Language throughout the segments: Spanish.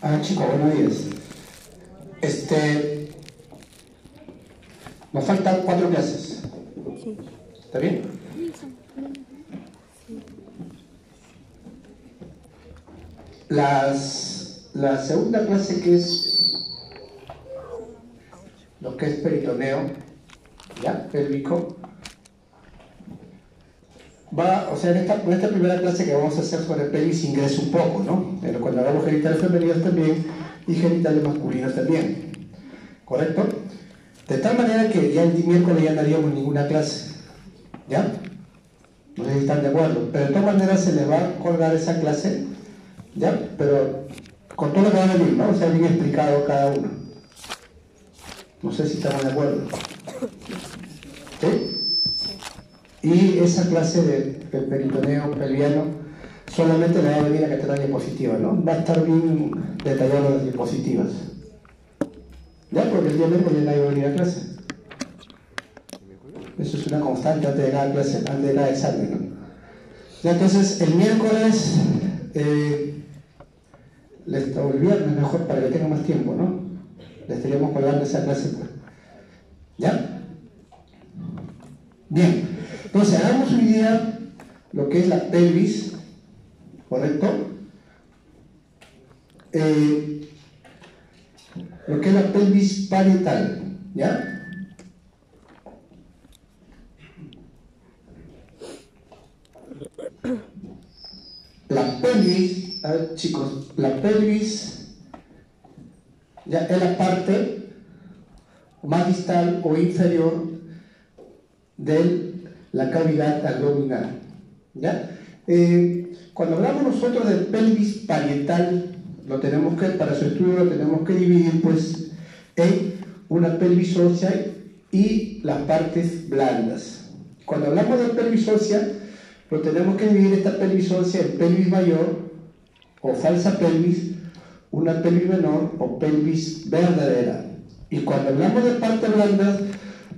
Ah, chicos, buenos días. Nos faltan 4 clases. Sí. ¿Está bien? Sí. La segunda clase, que es lo que es peritoneo, ¿ya? Pélvico. O sea, en esta primera clase que vamos a hacer sobre pelvis ingresa un poco, ¿no? Pero cuando hablamos genitales femeninos también y genitales masculinos también. ¿Correcto? De tal manera que ya el miércoles ya no haríamos ninguna clase. ¿Ya? No sé si están de acuerdo. Pero de todas maneras se les va a colgar esa clase, ¿ya? Pero con todo lo que va a venir, ¿no? O sea, bien explicado cada uno. No sé si estamos de acuerdo. ¿Sí? Y esa clase de peritoneo pelviano solamente le va a venir a que esté la diapositiva, ¿no? Va a estar bien detallado las diapositivas. ¿Ya? Porque el día miércoles nadie va a venir a clase. Eso es una constante antes de cada clase, antes de cada examen, ¿no? Ya, entonces, el miércoles, o el viernes mejor, para que tenga más tiempo, ¿no? Le estaríamos colgando esa clase, pues. ¿Ya? Bien. Entonces, hagamos hoy día lo que es la pelvis, ¿correcto? Lo que es la pelvis parietal, ¿ya? La pelvis, a ver chicos, la pelvis ya es la parte más distal o inferior de la cavidad abdominal, ¿ya? Cuando hablamos nosotros de pelvis parietal, para su estudio lo tenemos que dividir pues en una pelvis ósea y las partes blandas. Cuando hablamos de pelvis ósea, lo tenemos que dividir esta pelvis ósea en pelvis mayor o falsa pelvis, una pelvis menor o pelvis verdadera. Y cuando hablamos de partes blandas,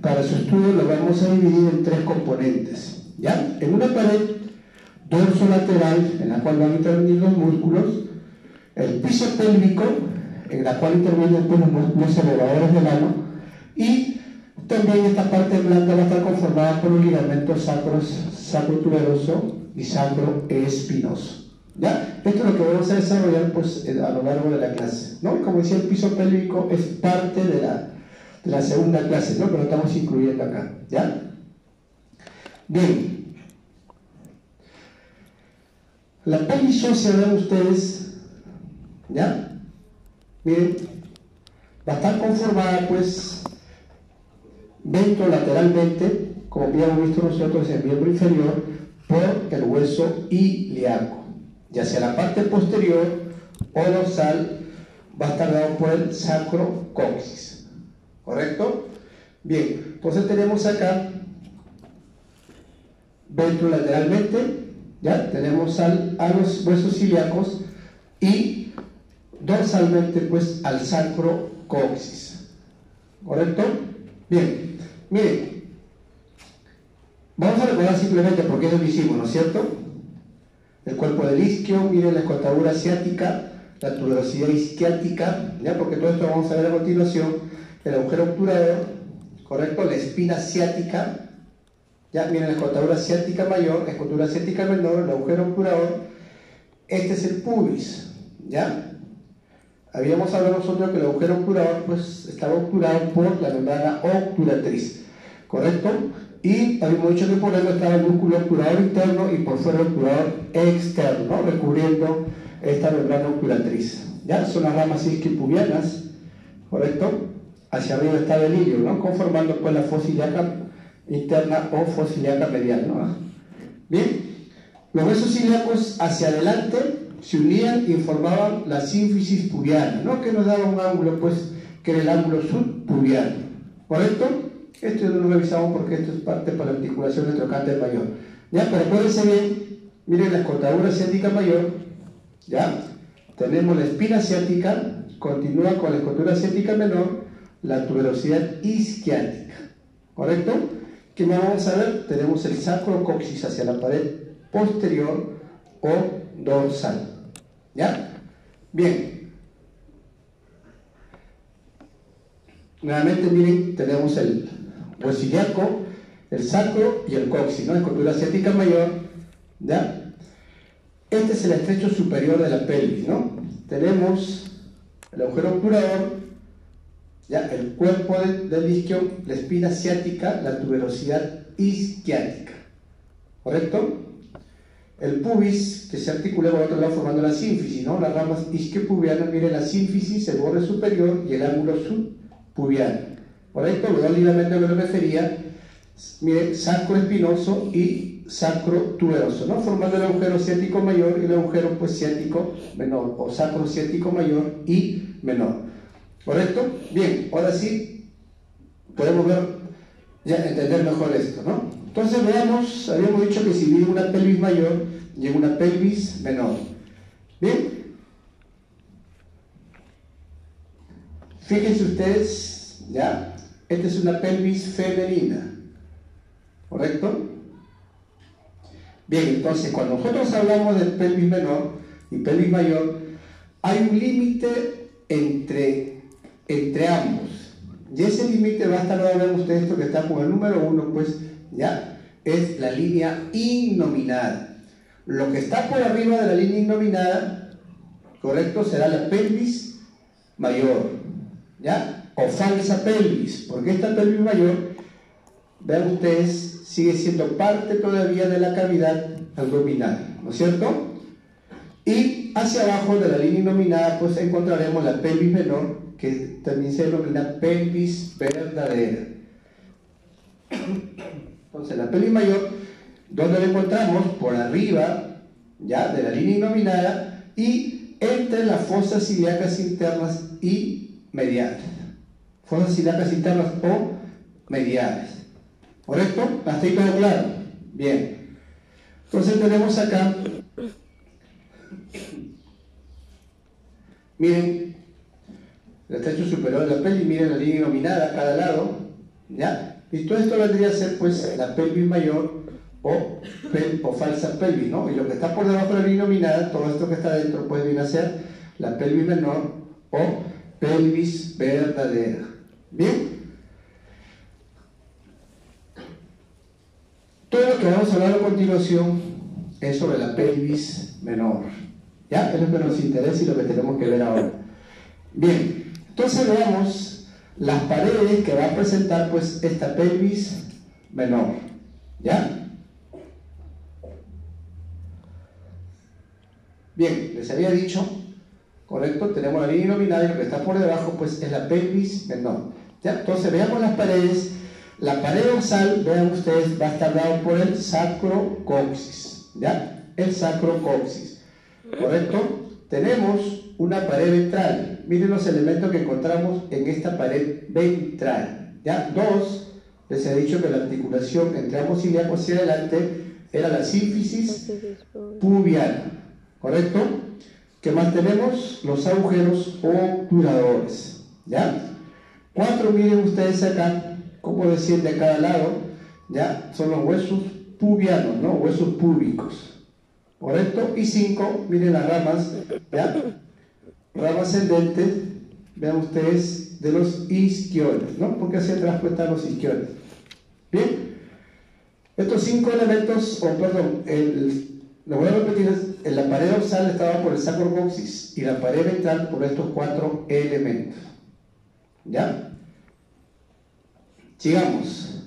para su estudio lo vamos a dividir en 3 componentes, ¿ya? En una pared dorsolateral, en la cual van a intervenir los músculos, el piso pélvico, en la cual intervienen pues, los músculos elevadores del ano, y también esta parte blanda va a estar conformada por los ligamentos sacrotuberoso y sacroespinoso. ¿Ya? Esto es lo que vamos a desarrollar pues, a lo largo de la clase, ¿no? Como decía, el piso pélvico es parte de la segunda clase, ¿no? Pero lo estamos incluyendo acá, ¿ya? Bien. La pelvis ósea, ven ustedes, ¿ya? Miren, va a estar conformada, pues, ventrolateralmente, como habíamos visto nosotros en el miembro inferior, por el hueso ilíaco, ya sea la parte posterior o dorsal, va a estar dado por el sacrocoxis, ¿correcto? Bien, entonces tenemos acá ventrolateralmente, ¿ya? Tenemos a los huesos ilíacos y dorsalmente pues al sacrocoxis, ¿correcto? Bien, miren, vamos a recordar simplemente por qué lo hicimos, ¿no es cierto? El cuerpo del isquio, miren la escotadura asiática, la tuberosidad isquiática, ¿ya? Porque todo esto vamos a ver a continuación, el agujero obturador, ¿correcto? La espina ciática, ya, miren la escotadura asiática mayor, la escotadura asiática menor, el agujero obturador. Este es el pubis, ¿ya? Habíamos hablado nosotros que el agujero obturador pues, estaba obturado por la membrana obturatriz, ¿correcto? Y habíamos dicho que por dentro estaba el músculo obturador interno y por fuera el obturador externo, ¿no? Recubriendo esta membrana obturatriz, ¿ya? Son las ramas isquiopubianas, ¿correcto? Hacia arriba está el hilio, ¿no? Conformando pues la fosa ilíaca interna o fosa ilíaca medial, ¿no? Bien, los huesos ilíacos hacia adelante se unían y formaban la sínfisis pubiana, ¿no? Que nos daba un ángulo, pues, que era el ángulo subpubiano, ¿correcto? Esto no lo revisamos porque esto es parte para la articulación de trocánter mayor, ¿ya? Pero acuérdense bien, miren la escotadura asiática mayor, ¿ya? Tenemos la espina asiática, continúa con la escotadura asiática menor, la tuberosidad isquiática, ¿correcto? ¿Qué más vamos a ver? Tenemos el sacrocoxis hacia la pared posterior o dorsal, ¿ya? Bien, Nuevamente, miren, tenemos el hueso ilíaco, el sacro y el coxis, ¿no? Escultura ciática mayor, ¿ya? Este es el estrecho superior de la pelvis, ¿no? Tenemos el agujero obturador, ¿ya? El cuerpo del isquion, la espina ciática, la tuberosidad isquiática, ¿correcto? El pubis, que se articula por otro lado formando la sínfisis, ¿no? Las ramas isquiopubianas, miren la sínfisis, el borde superior y el ángulo subpubiano, ¿correcto? Los dos ligamentos que me refería, miren, sacro espinoso y sacro tuberoso, ¿no? Formando el agujero ciático mayor y el agujero pues ciático menor, o sacro ciático mayor y menor, ¿correcto? Bien, ahora sí podemos ver, ya entender mejor esto, ¿no? Entonces veamos, habíamos dicho que si viene una pelvis mayor y en una pelvis menor. Bien, fíjense ustedes, ya, esta es una pelvis femenina, ¿correcto? Bien, entonces cuando nosotros hablamos de pelvis menor y pelvis mayor, hay un límite entre ambos. Y ese límite va a estar, ahora ven ustedes esto que está con el número 1, pues, ya, es la línea innominada. Lo que está por arriba de la línea innominada, correcto, será la pelvis mayor, ya, o falsa pelvis, porque esta pelvis mayor, vean ustedes, sigue siendo parte todavía de la cavidad abdominal, ¿no es cierto? Y hacia abajo de la línea innominada, pues encontraremos la pelvis menor, que también se denomina pelvis verdadera. Entonces la pelvis mayor, ¿dónde la encontramos? Por arriba, ya, de la línea innominada y entre las fosas ilíacas internas y mediales. Fosas ilíacas internas o mediales, ¿correcto? ¿Hasta ahí todo claro? Bien. Entonces tenemos acá, miren, el estrecho superior de la pelvis, miren la línea innominada a cada lado, ¿ya? Y todo esto vendría a ser pues la pelvis mayor o falsa pelvis, ¿no? Y lo que está por debajo de la línea innominada, todo esto que está dentro, pues viene a ser la pelvis menor o pelvis verdadera. ¿Bien? Todo lo que vamos a hablar a continuación es sobre la pelvis menor. ¿Ya? Es lo que nos interesa y lo que tenemos que ver ahora. Bien, entonces veamos las paredes que va a presentar pues esta pelvis menor. ¿Ya? Bien, les había dicho, correcto, tenemos la línea innominada y lo que está por debajo pues es la pelvis menor. ¿Ya? Entonces veamos las paredes. La pared dorsal, vean ustedes, va a estar dado por el sacrocoxis, ¿ya? El sacrocoxis, ¿correcto? Tenemos una pared ventral. Miren los elementos que encontramos en esta pared ventral, ¿ya? Dos, les he dicho que la articulación entre ambos ilíacos hacia adelante era la sínfisis pubiana, ¿correcto? ¿Qué más tenemos? Los agujeros obturadores, ¿ya? Cuatro, miren ustedes acá, como desciende a cada lado, ¿ya? Son los huesos pubianos, ¿no? Huesos púbicos, ¿correcto? Y 5, miren las ramas, ¿ya? Rama ascendente, vean ustedes, de los isquiones, ¿no? Porque hacia atrás pues están los isquiones. Bien, estos 5 elementos, lo voy a repetir, en la pared dorsal estaba por el sacrocoxis y la pared ventral por estos 4 elementos, ¿ya? Sigamos.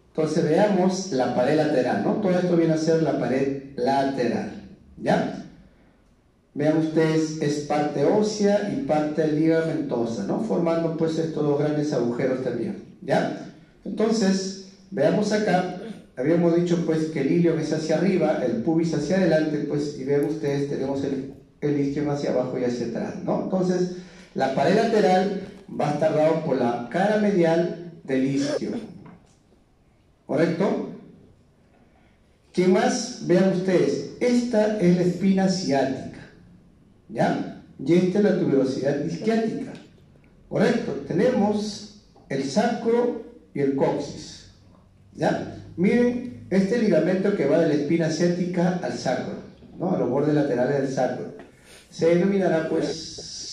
Entonces veamos la pared lateral, ¿no? Todo esto viene a ser la pared lateral, ¿ya? Vean ustedes, es parte ósea y parte ligamentosa, ¿no? Formando pues estos dos grandes agujeros también, ¿ya? Entonces, veamos acá, habíamos dicho pues que el ilion es hacia arriba, el pubis hacia adelante, pues, y vean ustedes, tenemos el isquion hacia abajo y hacia atrás, ¿no? Entonces, la pared lateral va a estar dado por la cara medial del isquio, ¿correcto? ¿Qué más? Vean ustedes, esta es la espina ciática, ¿ya? Y esta es la tuberosidad isquiática, ¿correcto? Tenemos el sacro y el coxis, ¿ya? Miren este ligamento que va de la espina ciática al sacro, ¿no? A los bordes laterales del sacro, se denominará pues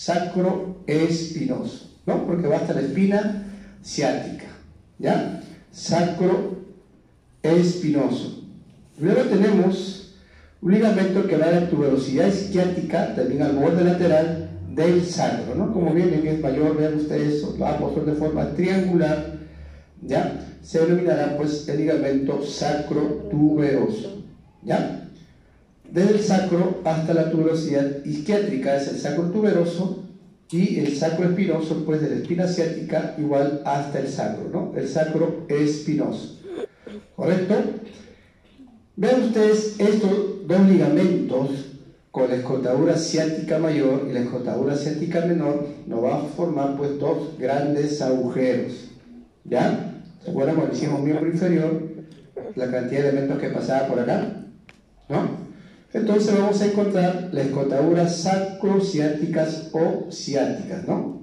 sacro espinoso. ¿no? Porque va hasta la espina ciática, ¿ya? Sacro espinoso. Luego tenemos un ligamento que va de la tuberosidad isquiática, también al borde lateral del sacro, ¿no? Como vienen es mayor, vean ustedes, ambos son de forma triangular, ¿ya? Se denominará pues el ligamento sacrotuberoso, ¿ya? Desde el sacro hasta la tuberosidad isquiátrica es el sacro tuberoso, y el sacro espinoso pues de la espina ciática igual hasta el sacro, ¿no? El sacro espinoso, ¿correcto? Vean ustedes estos dos ligamentos con la escotadura ciática mayor y la escotadura ciática menor nos va a formar pues dos grandes agujeros, ¿ya? ¿Se acuerdan cuando hicimos miembro inferior? La cantidad de elementos que pasaba por acá, ¿no? Entonces vamos a encontrar las escotaduras sacrociáticas o ciáticas, ¿no?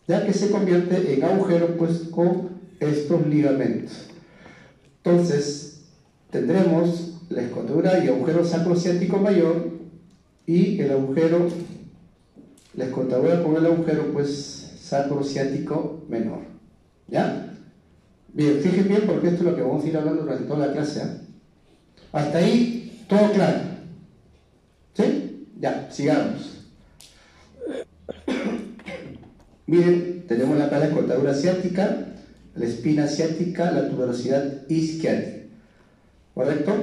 Ya que se convierte en agujero pues con estos ligamentos. Entonces tendremos la escotadura y agujero sacrociático mayor y el agujero, la escotadura con el agujero pues sacrociático menor, ¿ya? Bien, fíjense bien porque esto es lo que vamos a ir hablando durante toda la clase, ¿eh? Hasta ahí todo claro. ¿Sí? Ya, sigamos. Miren, tenemos la escotadura ciática, la espina ciática, la tuberosidad isquiática, ¿correcto?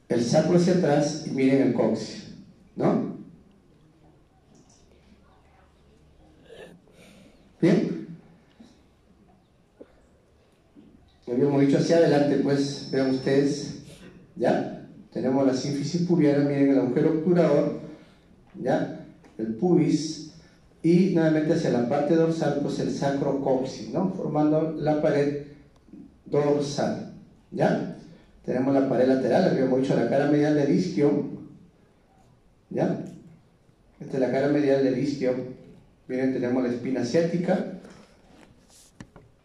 El sacro hacia atrás y miren el coxis, ¿no? ¿Bien? Lo habíamos dicho hacia adelante, pues, vean ustedes, ¿ya? Tenemos la sínfisis pubiana, miren el agujero obturador, ¿ya? El pubis, y nuevamente hacia la parte dorsal, pues el sacrocoxis, ¿no? Formando la pared dorsal, ¿ya? Tenemos la pared lateral, habíamos dicho la cara medial del isquio, ¿ya? Esta es la cara medial del isquio. Miren, tenemos la espina ciática.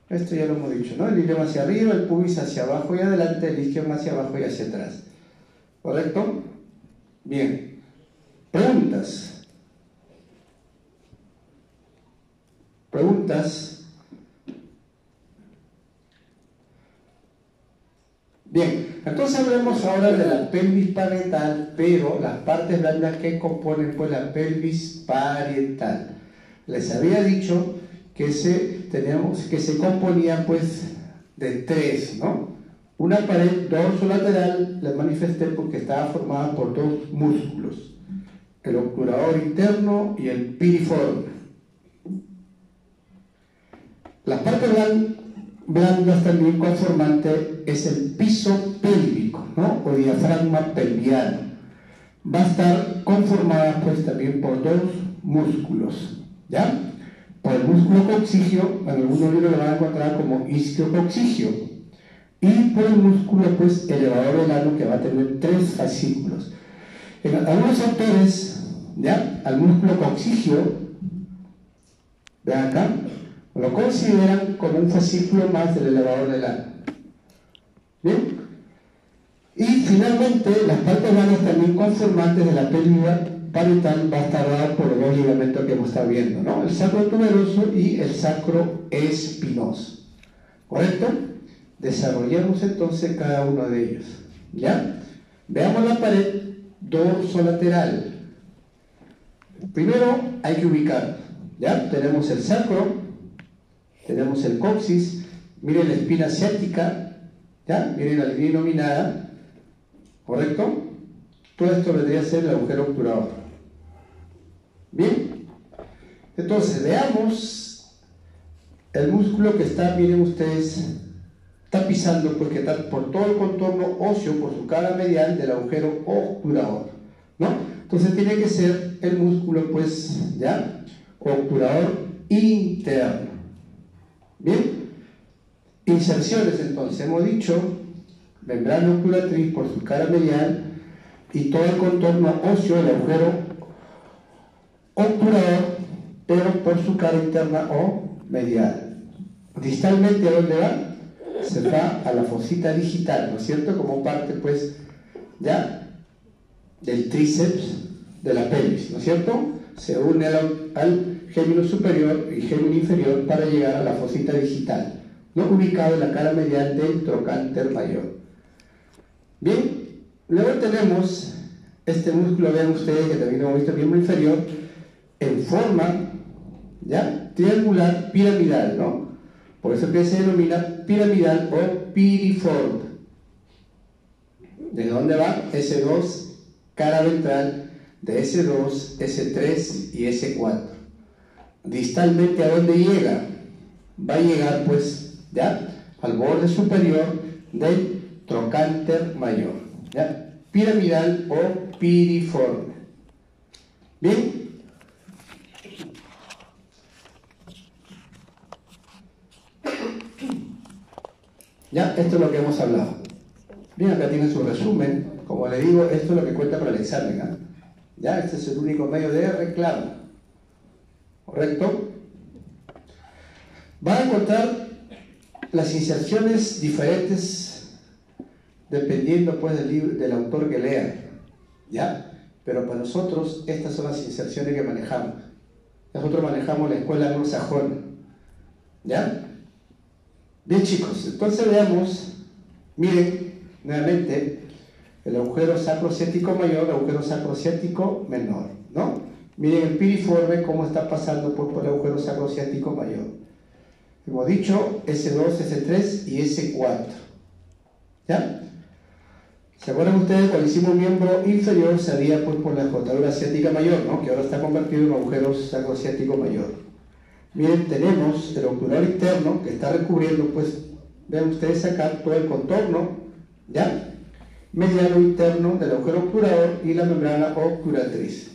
Esto ya lo hemos dicho, ¿no? El ilion hacia arriba, el pubis hacia abajo y adelante, el isquio hacia abajo y hacia atrás. ¿Correcto? Bien. Preguntas. Preguntas. Bien, entonces hablemos ahora de la pelvis parietal, pero las partes blandas que componen pues la pelvis parietal. Les había dicho que se componía pues de tres, ¿no? Una pared dorsolateral, les manifesté porque estaba formada por dos músculos, el obturador interno y el piriforme. Las partes blandas también conformante es el piso pélvico, ¿no? O diafragma pelviano. Va a estar conformada pues también por dos músculos, ¿ya? Por el músculo coccigio, en algunos libros lo van a encontrar como isquiococcigio, y por el músculo pues elevador del ano, que va a tener tres fascículos. En algunos autores, ¿ya? Al músculo coccigio, vean acá, lo consideran como un fascículo más del elevador del ano. ¿Bien? Y finalmente, las partes blandas también conformantes de la pelvis parietal va a estar dado por los dos ligamentos que hemos estado viendo, ¿no? El sacro tuberoso y el sacro espinoso. ¿Correcto? Desarrollemos entonces cada uno de ellos, ¿ya? Veamos la pared dorsolateral. Primero hay que ubicar, ¿ya? Tenemos el sacro, tenemos el coxis, miren la espina ciática, ¿ya? Miren la línea nominada, ¿correcto? Todo esto vendría a ser el agujero obturador. Bien, entonces veamos el músculo que está, miren ustedes, tapizando, porque está por todo el contorno óseo, por su cara medial del agujero obturador, ¿no? Entonces tiene que ser el músculo, pues, ¿ya? Obturador interno. Bien, inserciones entonces, hemos dicho, membrana obturatriz por su cara medial y todo el contorno óseo del agujero obturador, pero por su cara interna o medial. Distalmente, ¿a dónde va? Se va a la fosita digital, ¿no es cierto? Como parte, pues, ya del tríceps de la pelvis, ¿no es cierto? se une al gémino superior y gémino inferior para llegar a la fosita digital, ¿no? Ubicado en la cara medial del trocánter mayor. Bien, luego tenemos este músculo, vean ustedes que también hemos visto, miembro inferior, en forma, ¿ya?, triangular piramidal, ¿no? Por eso que se denomina piramidal o piriforme. ¿De dónde va? S2, cara ventral, de S2, S3 y S4. Distalmente, ¿a dónde llega? Va a llegar, pues, ¿ya?, al borde superior del trocánter mayor, ¿ya? Piramidal o piriforme. Bien. Ya, esto es lo que hemos hablado. Bien, acá tienen su resumen. Como le digo, esto es lo que cuenta para el examen, ¿eh? Ya, este es el único medio de reclamo. ¿Correcto? Va a encontrar las inserciones diferentes dependiendo, pues, del autor que lea. ¿Ya? Pero para nosotros, estas son las inserciones que manejamos. Nosotros manejamos la escuela anglosajona. ¿Ya? Bien, chicos, entonces veamos, miren, nuevamente, el agujero sacrociático mayor, el agujero sacrociático menor, ¿no? Miren el piriforme, cómo está pasando por el agujero sacrociático mayor. Hemos dicho S2, S3 y S4. ¿Ya? ¿Se acuerdan ustedes cuando hicimos miembro inferior? Salía, pues, por la escotadura ciática mayor, ¿no? Que ahora está convertido en agujero sacrociático mayor. Miren, tenemos el obturador interno que está recubriendo, pues, vean ustedes acá todo el contorno, ¿ya?, mediano interno del agujero obturador y la membrana obturatriz.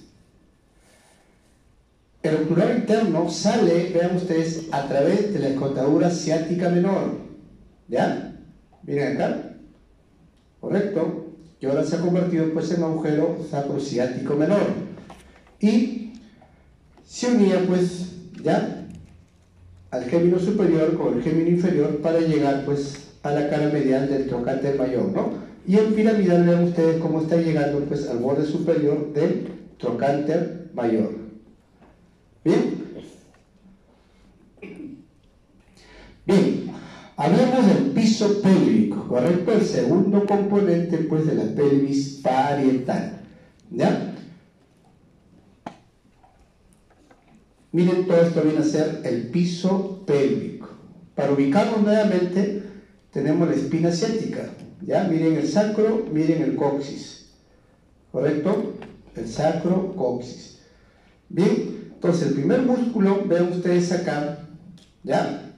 El obturador interno sale, vean ustedes, a través de la escotadura ciática menor, ¿ya? Miren acá, correcto, y ahora se ha convertido, pues, en agujero sacrociático menor y se unía, pues, ¿ya?, al gémino superior con el gémino inferior para llegar, pues, a la cara medial del trocánter mayor, ¿no? Y en piramidal vean ustedes cómo está llegando, pues, al borde superior del trocánter mayor. ¿Bien? Bien, hablemos del piso pélvico, ¿correcto? El segundo componente, pues, de la pelvis parietal, ¿ya? Miren, todo esto viene a ser el piso pélvico. Para ubicarnos nuevamente, tenemos la espina ciática. ¿Ya? Miren el sacro, miren el coxis. ¿Correcto? El sacro, coxis. Bien, entonces el primer músculo, vean ustedes acá, ¿ya?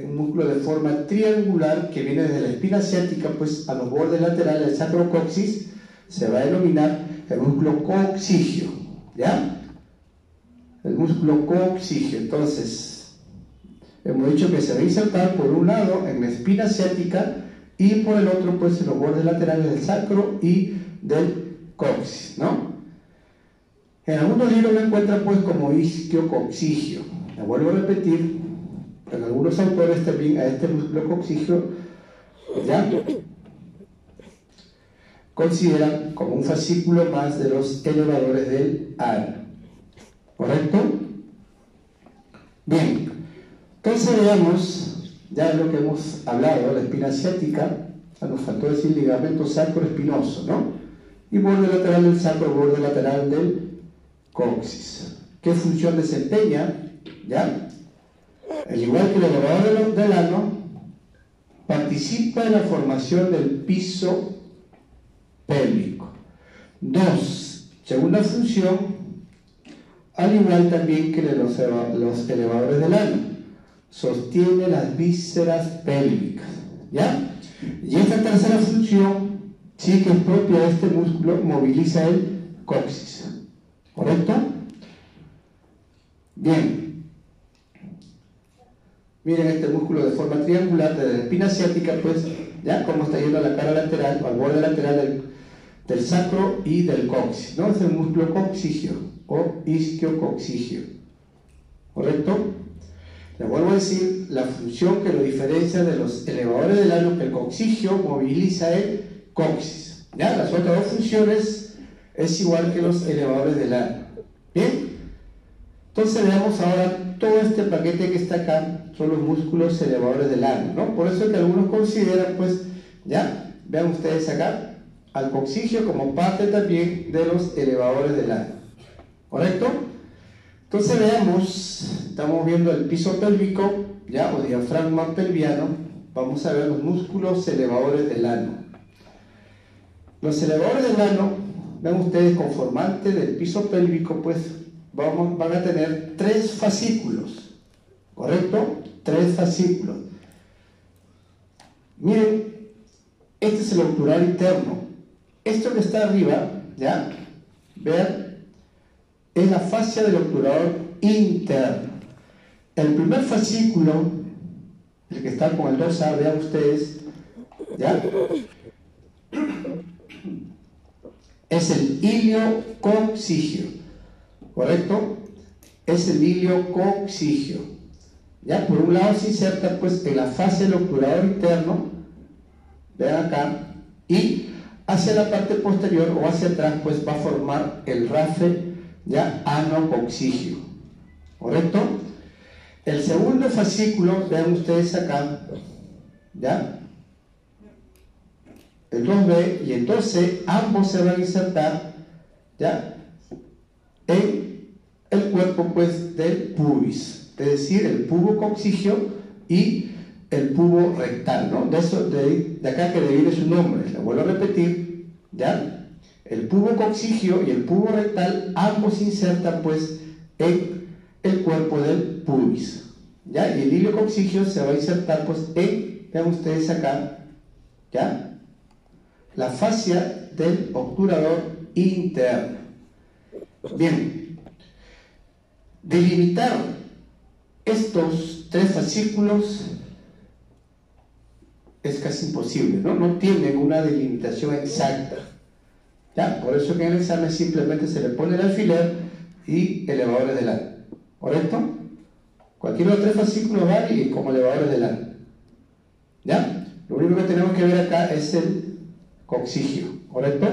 Un músculo de forma triangular que viene desde la espina ciática, pues, a los bordes laterales del sacro coxis, se va a denominar el músculo coxigio. ¿Ya? El músculo coxigio. Entonces, hemos dicho que se va a insertar por un lado en la espina ciática y por el otro, pues, en los bordes laterales del sacro y del coxis, ¿no? En algunos libros lo encuentran, pues, como isquiocoxigio. Me vuelvo a repetir, en algunos autores también a este músculo coxigio, ¿ya?, consideran como un fascículo más de los elevadores del ano. ¿Correcto? Bien, entonces veamos ya lo que hemos hablado, la espina ciática, nos faltó decir ligamento sacroespinoso, ¿no? Y borde lateral del sacro, borde lateral del coxis. ¿Qué función desempeña? ¿Ya? Al igual que el elevador del ano, participa en la formación del piso pélvico. 2. Segunda función, al igual también que los elevadores del ano, sostiene las vísceras pélvicas, ¿ya? Y esta tercera función, sí, que es propia de este músculo, moviliza el coxis. ¿Correcto? Bien. Miren este músculo de forma triangular de la espina ciática, pues, ¿ya? Cómo está yendo a la cara lateral, o al borde lateral del sacro y del coxis, ¿no? Es el músculo coxigio o isquiocoxigio. ¿Correcto? Le vuelvo a decir, la función que lo diferencia de los elevadores del ano, que el coxigio moviliza el coxis. ¿Ya? Las otras dos funciones es igual que los elevadores del ano. Bien, entonces veamos ahora todo este paquete que está acá, son los músculos elevadores del ano, ¿no? Por eso es que algunos consideran, pues, ya, vean ustedes acá, al coccigio como parte también de los elevadores del ano, ¿correcto? Entonces veamos, estamos viendo el piso pélvico, ya, o diafragma pelviano, vamos a ver los músculos elevadores del ano. Los elevadores del ano, vean ustedes, conformantes del piso pélvico, pues van a tener 3 fascículos, ¿correcto? 3 fascículos. Miren, este es el obturador interno. Esto que está arriba, ¿ya? Vean, es la fascia del obturador interno. El primer fascículo, el que está con el 2A, vean ustedes, ¿ya? Es el iliococcigio, ¿correcto? Es el iliococcigio. Ya, por un lado se inserta pues en la fascia del obturador interno, vean acá, y hacia la parte posterior o hacia atrás pues va a formar el rafe, ya, anococcigio, ¿correcto? El segundo fascículo, vean ustedes acá, ya, el 2B y el 2C, ambos se van a insertar, ya, en el cuerpo pues del pubis, es decir, el pubococcigio y el pubo rectal, ¿no? De acá que deviene su nombre, le vuelvo a repetir, ya, el pubococcigio y el pubo rectal, ambos se insertan pues en el cuerpo del pubis, ya, y el iliococcigio se va a insertar pues en, vean ustedes acá, ya, la fascia del obturador interno. Bien, delimitar estos 3 fascículos es casi imposible, ¿no? No tienen una delimitación exacta, ¿ya? Por eso que en el examen simplemente se le pone el alfiler y elevadores del ano, ¿correcto? Cualquiera de los 3 fascículos vale como elevadores del ano, ¿ya? Lo único que tenemos que ver acá es el coccigio, ¿correcto?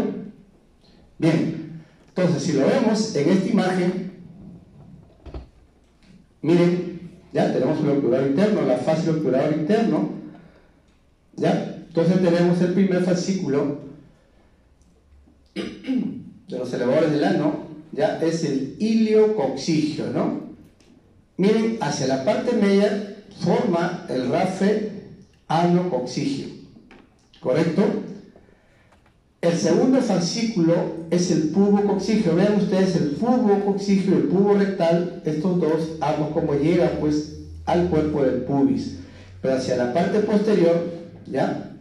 Bien, entonces si lo vemos en esta imagen, miren, ya tenemos el obturador interno, la fascia del obturador interno, ya, entonces tenemos el primer fascículo de los elevadores del ano, ya, es el iliococcigio, ¿no? Miren, hacia la parte media forma el rafe anococcigio, ¿correcto? El segundo fascículo es el pubococcigio. Vean ustedes el pubococcigio y el pubo rectal, estos dos, ambos como llegan pues al cuerpo del pubis. Pero hacia la parte posterior, ¿ya?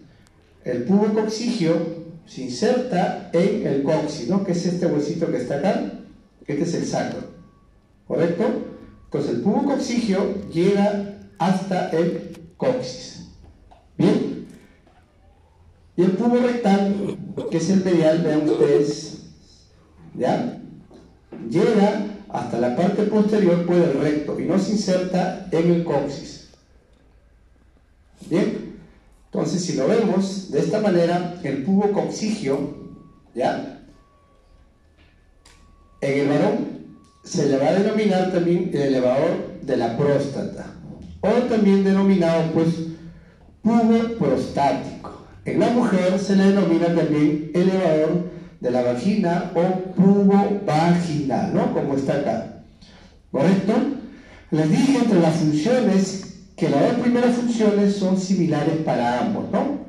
El pubococcigio se inserta en el coxis, ¿no? Que es este huesito que está acá, este es el sacro, ¿correcto? Entonces el pubococcigio llega hasta el coxis. Bien. Y el pubo rectal, que es el medial, vean ustedes, ¿ya? Llega hasta la parte posterior pues, del recto y no se inserta en el coxis. Bien, entonces si lo vemos de esta manera, el pubococcigio, ¿ya? En el varón se le va a denominar también el elevador de la próstata, o también denominado pues pubo prostático. En la mujer se le denomina también elevador de la vagina o pubo vaginal, ¿no? Como está acá, ¿correcto? Les dije entre las funciones que las 2 primeras funciones son similares para ambos, ¿no?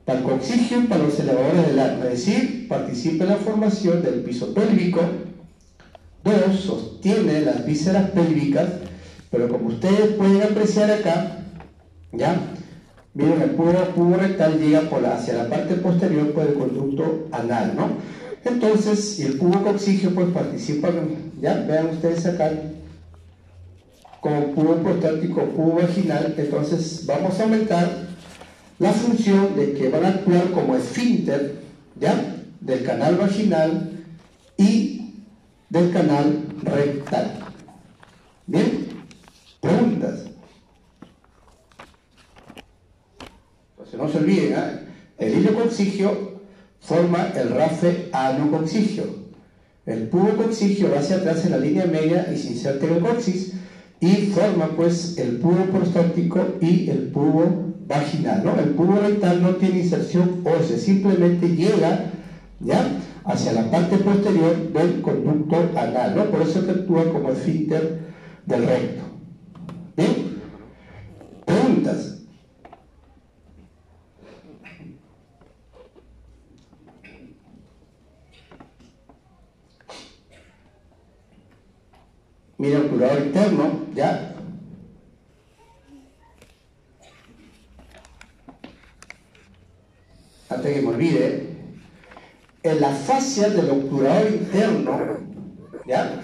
Para el coccigio y para los elevadores del ano, es decir, participa en la formación del piso pélvico. 2, sostiene las vísceras pélvicas, pero como ustedes pueden apreciar acá, ¿ya? Miren, el pubo rectal llega hacia la parte posterior por el conducto anal, ¿no? Entonces, y el pubococcigio pues participa, ya vean ustedes acá, como pubo prostático, pubo vaginal. Entonces vamos a aumentar la función de que van a actuar como esfínter, ¿ya? Del canal vaginal y del canal rectal. Bien, preguntas. No se olviden, ¿eh? El iliococcigio forma el rafe anococcigio El pubococcigio va hacia atrás en la línea media y se inserta en el coxis y forma pues el pubo prostático y el pubo vaginal, ¿no? El pubo rectal no tiene inserción ósea, simplemente llega, ¿ya?, hacia la parte posterior del conducto anal, ¿no? Por eso que actúa como esfínter del recto. ¿Bien? Preguntas. Mira, obturador interno, ¿ya? Antes que me olvide, en la fascia del obturador interno, ¿ya?,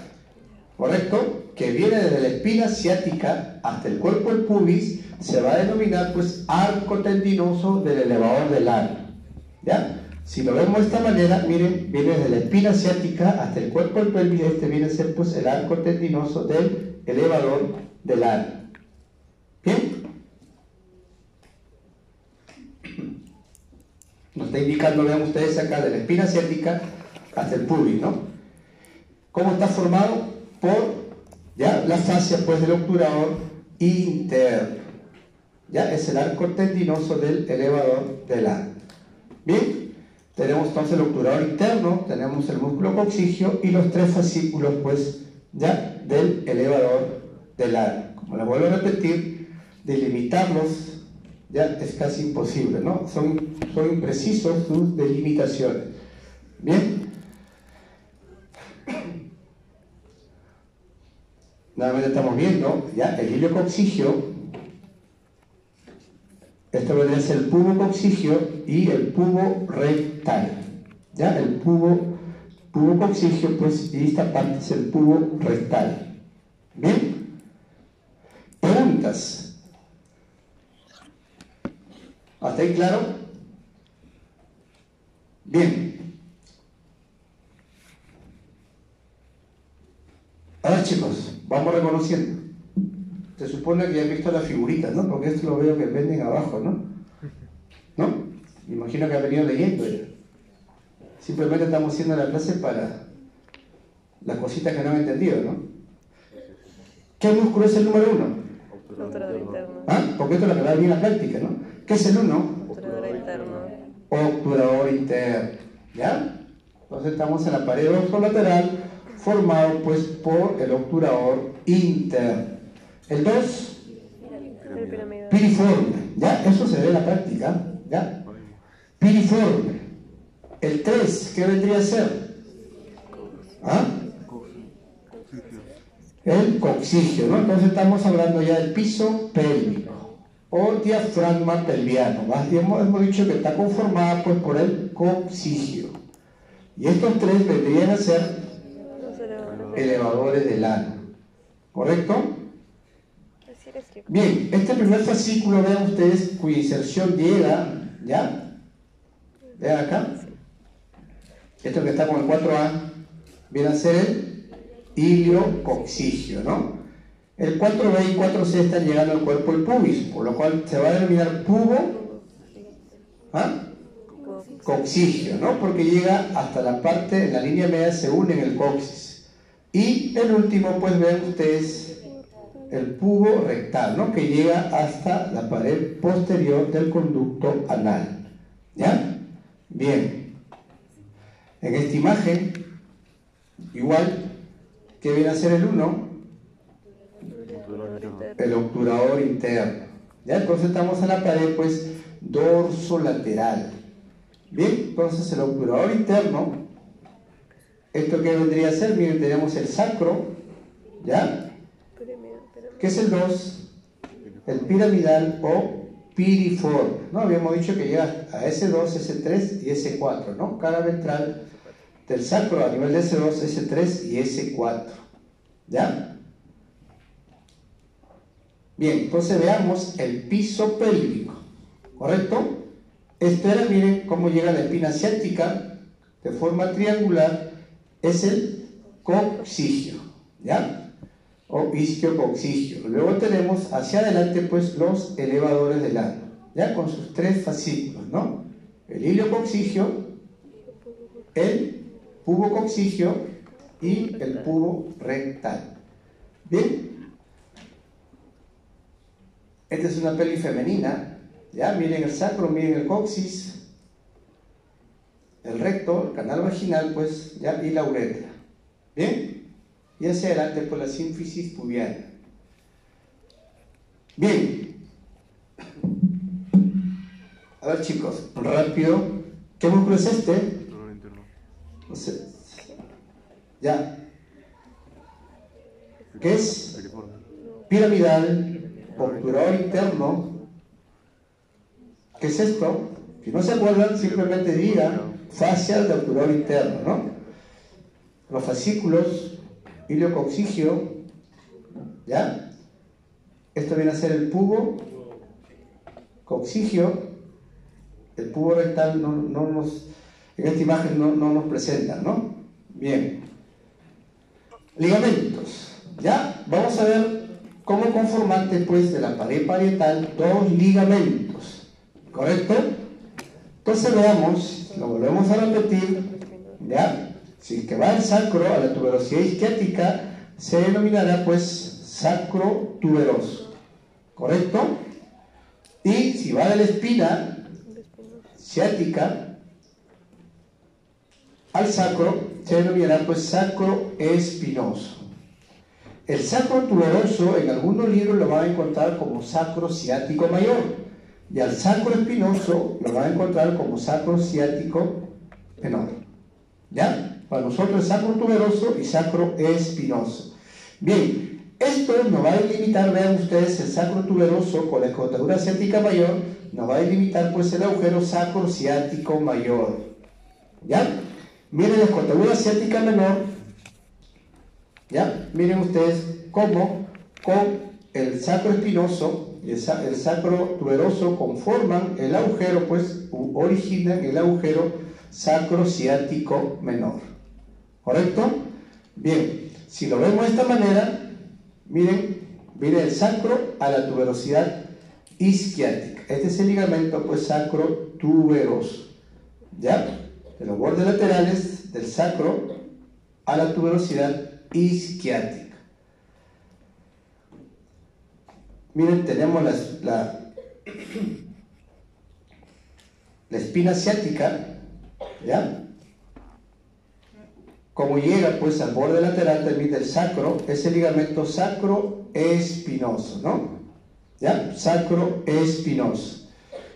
correcto, que viene desde la espina ciática hasta el cuerpo del pubis, se va a denominar pues arco tendinoso del elevador del ano, ¿ya? Si lo vemos de esta manera, miren, viene desde la espina ciática hasta el cuerpo del pelvis, este viene a ser pues el arco tendinoso del elevador del ano. ¿Bien? Nos está indicando, vean ustedes acá, de la espina ciática hasta el pubis, ¿no? ¿Cómo está formado? Por, ¿ya?, la fascia pues del obturador interno, ¿ya? Es el arco tendinoso del elevador del ano. ¿Bien? Tenemos entonces el obturador interno, tenemos el músculo coccigio y los tres fascículos pues, ¿ya?, del elevador del ano. Como les vuelvo a repetir, delimitarlos ya es casi imposible, ¿no? Son imprecisos sus delimitaciones. Bien. Nuevamente estamos viendo ya el hilio coccigio. Esto vendría a ser el pubo coccigio y el pubo rectal. Ya, el pubo coccigio, pues, y esta parte es el pubo rectal. Bien. Preguntas. ¿Hasta ahí claro? Bien. Ahora, chicos, vamos reconociendo. Se supone que ya han visto las figuritas, ¿no? Porque esto lo veo que venden abajo, ¿no? ¿No? Me imagino que han venido leyendo ya. Simplemente estamos haciendo la clase para las cositas que no han entendido, ¿no? ¿Qué músculo es el número 1? Obturador interno. ¿Ah? Porque esto es lo que va a venir en la práctica, ¿no? ¿Qué es el 1? Obturador interno. Obturador interno. ¿Ya? Entonces estamos en la pared dorsolateral formado pues por el obturador interno. El 2, El piramidal. piriforme. ¿Ya? Eso se ve en la práctica. ¿Ya? Piriforme. El 3, ¿qué vendría a ser? ¿Ah? El coccigio, ¿no? Entonces estamos hablando ya del piso pélvico o diafragma pelviano. Hemos dicho que está conformada pues por el coccigio. Y estos tres vendrían a ser elevadores del ano. ¿Correcto? Bien, este primer fascículo, vean ustedes, cuya inserción llega, ¿ya? Vean acá. Esto que está con el 4A viene a ser el hilio coccigio, ¿no? El 4B y 4C están llegando al cuerpo del pubis, por lo cual se va a denominar pubo, ¿ah?, coccigio, ¿no? Porque llega hasta la parte, en la línea media se une en el coxis. Y el último, pues ven ustedes, el pubo rectal, ¿no?, que llega hasta la pared posterior del conducto anal. ¿Ya? Bien. En esta imagen, igual, ¿qué viene a ser el 1? El obturador interno. ¿Ya? Entonces estamos en la pared, pues, dorsolateral. Bien, entonces el obturador interno, ¿esto qué vendría a ser? Miren, tenemos el sacro, ¿ya? ¿Qué es el 2? El piramidal o piriforme, ¿no? Habíamos dicho que llega a S2, S3 y S4, ¿no? Cara ventral del sacro a nivel de S2, S3 y S4. ¿Ya? Bien, entonces veamos el piso pélvico, ¿correcto? Esto era, miren cómo llega la espina ciática de forma triangular, es el coccigio, ¿ya? O isquiococcigio. Luego tenemos hacia adelante pues los elevadores del ano, ¿ya? Con sus tres fascículos, ¿no? El iliococcigio, el pubococcigio y el pubo rectal. Bien, esta es una pelvis femenina, ya, miren el sacro, miren el coxis, el recto, el canal vaginal, pues, ya, y la uretra. Bien, y hacia adelante, pues, la sínfisis pubiana. Bien, a ver, chicos, rápido, ¿qué músculo es este? No sé. Ya, ¿qué es? Piramidal, obturador interno. ¿Qué es esto? Si no se acuerdan, simplemente digan fascia de obturador interno, ¿no? Los fascículos, iliococcigio, ¿ya? Esto viene a ser el pubo coccigio. El pubo rectal en esta imagen no nos presenta, ¿no? Bien. Ligamentos. Ya, vamos a ver como conformante, pues, de la pared parietal, dos ligamentos. ¿Correcto? Entonces veamos, lo volvemos a repetir, ¿ya? Si es que va el sacro a la tuberosidad isquiática, se denominará, pues, sacro tuberoso. ¿Correcto? Y si va de la espina ciática al sacro, se denominará, pues, sacro espinoso. El sacro tuberoso en algunos libros lo van a encontrar como sacro ciático mayor, y al sacro espinoso lo van a encontrar como sacro ciático menor. ¿Ya? Para nosotros es sacro tuberoso y sacro espinoso. Bien, esto nos va a delimitar, vean ustedes, el sacro tuberoso con la escrotadura ciática mayor, nos va a delimitar, pues, el agujero sacro ciático mayor. ¿Ya? Miren la escrotadura ciática menor, ¿ya? Miren ustedes cómo con el sacro espinoso y el sacro tuberoso conforman el agujero, pues, originan el agujero sacro ciático menor. ¿Correcto? Bien, si lo vemos de esta manera, miren, viene el sacro a la tuberosidad isquiática. Este es el ligamento, pues, sacro tuberoso. ¿Ya? De los bordes laterales del sacro a la tuberosidad isquiática. Miren, tenemos la espina ciática, ¿ya? Como llega, pues, al borde lateral también del sacro, es el ligamento sacro-espinoso, ¿no? ¿Ya? Sacro-espinoso.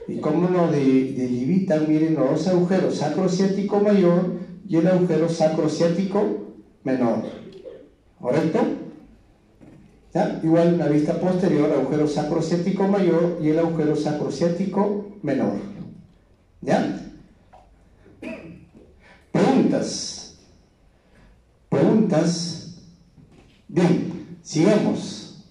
Y cómo nos delimitan, miren, los dos agujeros, sacro-ciático mayor y el agujero sacro-ciático menor. ¿Correcto? ¿Ya? Igual una vista posterior, agujero sacrociático mayor y el agujero sacrociático menor. ¿Ya? Preguntas. Preguntas. Bien, sigamos.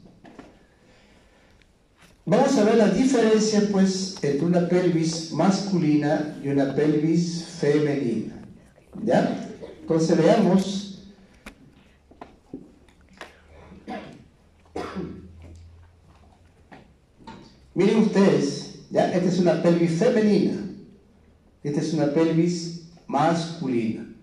Vamos a ver la diferencia, pues, entre una pelvis masculina y una pelvis femenina. ¿Ya? Entonces veamos. Miren ustedes, ¿ya? Esta es una pelvis femenina, esta es una pelvis masculina,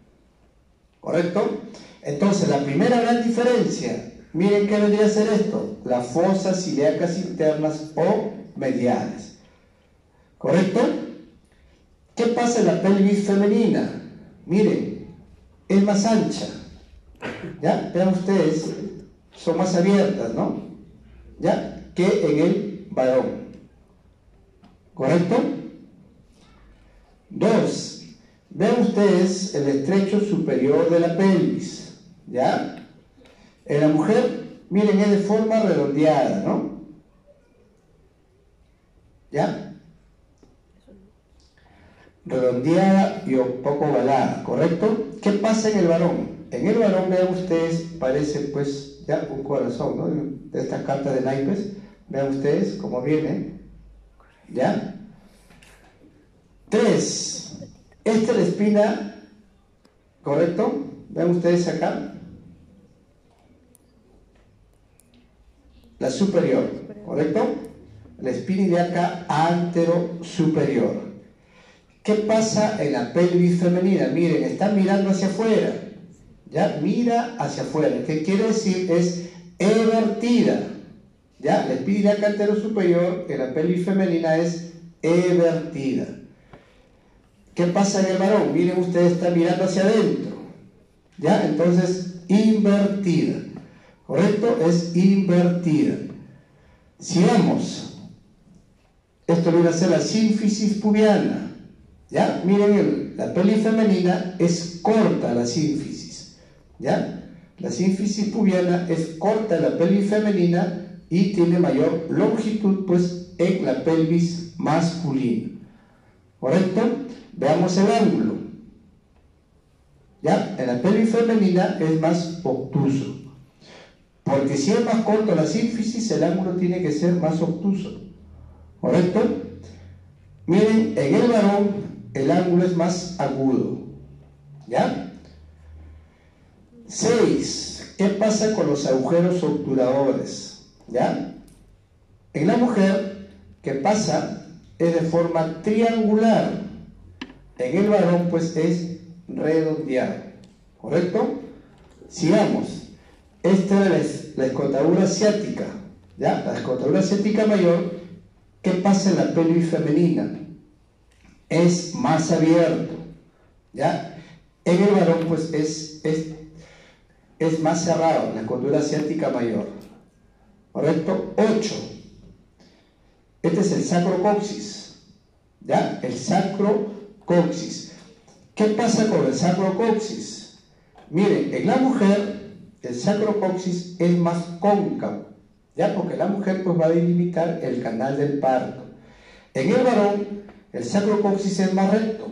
¿correcto? Entonces, la primera gran diferencia, miren qué vendría a ser esto, las fosas ilíacas internas o mediales, ¿correcto? ¿Qué pasa en la pelvis femenina? Miren, es más ancha, ¿ya? Vean ustedes, son más abiertas, ¿no? ¿Ya? Que en el varón. ¿Correcto? 2. Vean ustedes el estrecho superior de la pelvis. ¿Ya? En la mujer, miren, es de forma redondeada, ¿no? ¿Ya? Redondeada y un poco ovalada, ¿correcto? ¿Qué pasa en el varón? En el varón, vean ustedes, parece, pues, ya un corazón, ¿no? De estas cartas de naipes. Vean ustedes cómo viene. ¿Ya? 3. Esta es la espina, ¿correcto? Vean ustedes acá. La superior, ¿correcto? La espina ilíaca antero superior. ¿Qué pasa en la pelvis femenina? Miren, están mirando hacia afuera, ¿ya? Mira hacia afuera. ¿Qué quiere decir? Es evertida, ¿ya? La espina anterior superior en la pelvis femenina es evertida. ¿Qué pasa en el varón? Miren, ustedes están mirando hacia adentro, ¿ya? Entonces, invertida, ¿correcto? Es invertida. Sigamos. Esto viene a ser la sínfisis pubiana, ¿ya? Miren, la pelvis femenina es corta la sínfisis, ¿ya? La sínfisis pubiana es corta en la pelvis femenina y tiene mayor longitud, pues, en la pelvis masculina, ¿correcto? Veamos el ángulo, ¿ya? En la pelvis femenina es más obtuso, porque si es más corto la sínfisis, el ángulo tiene que ser más obtuso, ¿correcto? Miren, en el varón el ángulo es más agudo, ¿ya? 6. ¿Qué pasa con los agujeros obturadores? ¿Ya? En la mujer, ¿qué pasa? Es de forma triangular. En el varón, pues, es redondeado, ¿correcto? Sigamos. Esta es la escotadura ciática, ¿ya? La escotadura ciática mayor. ¿Qué pasa en la pelvis femenina? Es más abierto, ¿ya? En el varón, pues, es más cerrado, la escotadura ciática mayor, ¿correcto? 8. Este es el sacrocoxis, ¿ya? El sacrocoxis. ¿Qué pasa con el sacrocoxis? Miren, en la mujer el sacrocoxis es más cóncavo, ¿ya? Porque la mujer, pues, va a delimitar el canal del parto. En el varón el sacrocoxis es más recto,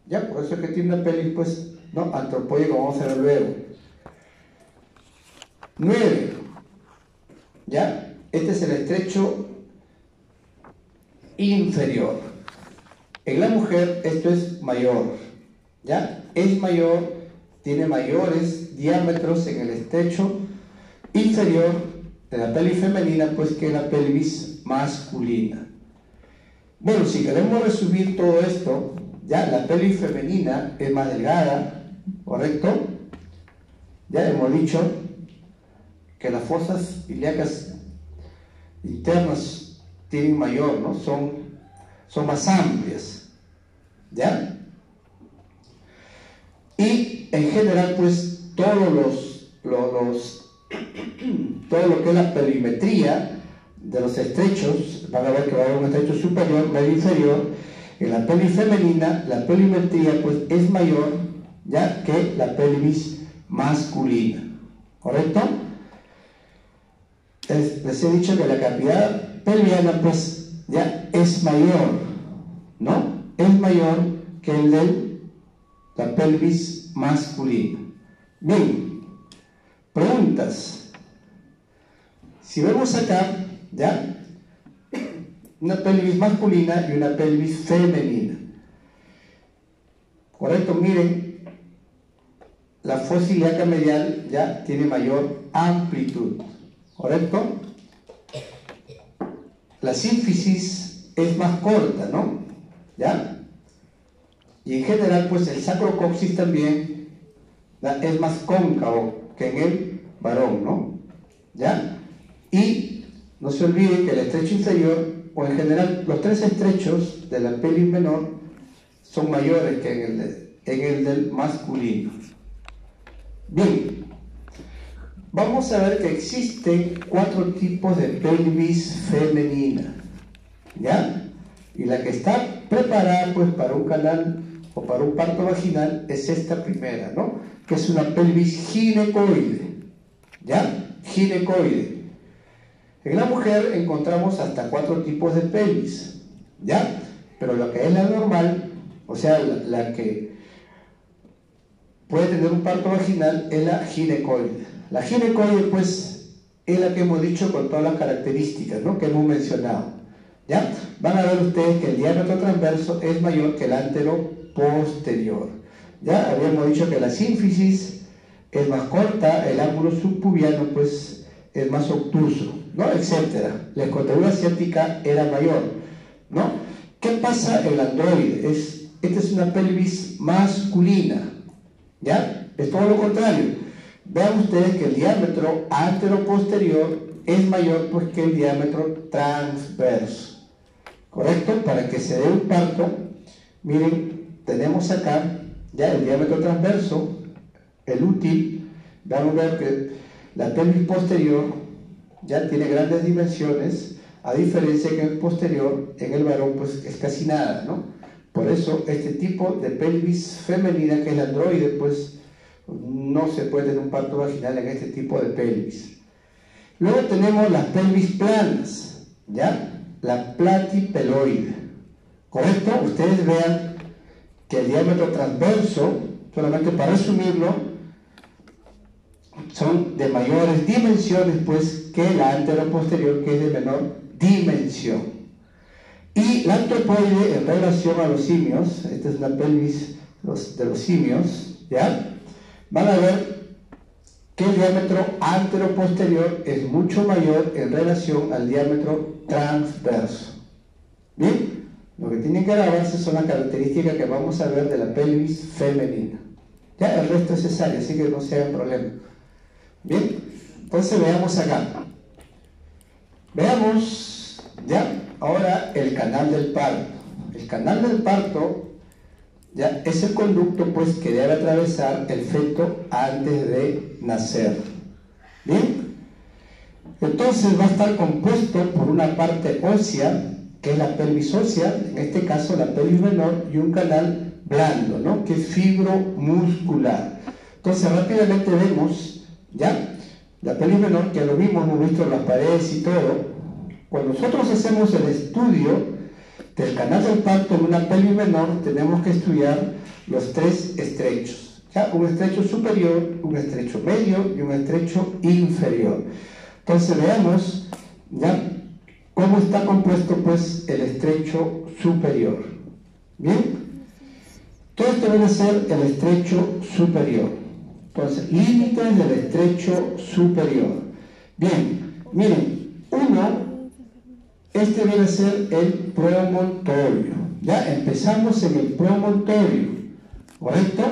¿ya? Por eso es que tiene una pelvis, pues, ¿no? Antropóide, como vamos a ver luego. 9. ¿Ya? Este es el estrecho inferior. En la mujer esto es mayor, ¿ya? Es mayor, tiene mayores diámetros en el estrecho inferior de la pelvis femenina, pues, que la pelvis masculina. Bueno, si queremos resumir todo esto, ya la pelvis femenina es más delgada, ¿correcto? Ya hemos dicho que las fosas ilíacas internas tienen mayor, ¿no? Son más amplias, ¿ya? Y en general, pues, todo lo que es la perimetría de los estrechos, van a ver que va a haber un estrecho superior, medio inferior. En la pelvis femenina, la perimetría, pues, es mayor, ya, que la pelvis masculina, ¿correcto? Les he dicho que la cavidad pelviana, pues, ya es mayor, ¿no? Es mayor que el de la pelvis masculina. Bien, preguntas. Si vemos acá, ¿ya? Una pelvis masculina y una pelvis femenina, ¿correcto? Miren, la fosa ilíaca medial ya tiene mayor amplitud, ¿correcto? La sínfisis es más corta, ¿no? ¿Ya? Y en general, pues, el sacrocoxis también, ¿ya?, es más cóncavo que en el varón, ¿no? ¿Ya? Y no se olviden que el estrecho inferior, o en general los tres estrechos de la pelvis menor, son mayores que en el del masculino. Bien, vamos a ver que existen 4 tipos de pelvis femenina, ¿ya? Y la que está preparada, pues, para un canal o para un parto vaginal es esta primera, ¿no? Que es una pelvis ginecoide, ¿ya? Ginecoide. En la mujer encontramos hasta 4 tipos de pelvis, ¿ya? Pero lo que es la normal, o sea, la que puede tener un parto vaginal, es la ginecoide. La ginecoide, pues, es la que hemos dicho con todas las características, ¿no?, que hemos mencionado, ¿ya? Van a ver ustedes que el diámetro transverso es mayor que el antero-posterior, ¿ya? Habíamos dicho que la sínfisis es más corta, el ángulo subpubiano, pues, es más obtuso, ¿no?, etcétera. La escotadura ciática era mayor, ¿no? ¿Qué pasa en el androide? Esta es una pelvis masculina, ¿ya? es todo lo contrario. Vean ustedes que el diámetro anteroposterior es mayor pues que el diámetro transverso, ¿correcto? Para que se dé un parto, miren, tenemos acá ya el diámetro transverso, el útil. Vamos a ver que la pelvis posterior ya tiene grandes dimensiones, a diferencia que el posterior en el varón pues es casi nada, ¿no? Por eso este tipo de pelvis femenina, que es la androide, pues no se puede tener un parto vaginal en este tipo de pelvis. Luego tenemos las pelvis planas, ¿ya? La platipeloide, ¿correcto? Ustedes vean que el diámetro transverso, solamente para resumirlo, son de mayores dimensiones pues que la anteroposterior, que es de menor dimensión. Y la antropoide en relación a los simios, esta es la pelvis de los simios, ¿ya? Van a ver que el diámetro anteroposterior es mucho mayor en relación al diámetro transverso. ¿Bien? Lo que tienen que grabarse son las características que vamos a ver de la pelvis femenina. Ya, el resto es cesárea, así que no se hagan problema. Bien, entonces veamos acá. Veamos, ya, ahora el canal del parto. El canal del parto, ya, es el conducto pues que debe atravesar el feto antes de nacer. Bien, entonces va a estar compuesto por una parte ósea, que es la pelvis ósea, en este caso la pelvis menor, y un canal blando, ¿no? Que es fibromuscular. Entonces rápidamente vemos, ya, la pelvis menor, que lo mismo hemos visto en las paredes y todo. Cuando nosotros hacemos el estudio del canal del parto en una pelvis menor, tenemos que estudiar los tres estrechos, ¿ya? Un estrecho superior, un estrecho medio y un estrecho inferior. Entonces veamos, ¿ya?, cómo está compuesto pues el estrecho superior. Bien, todo esto viene a ser el estrecho superior. Entonces, límites del estrecho superior. Bien, miren, este viene a ser el promontorio. Ya empezamos en el promontorio, ¿correcto?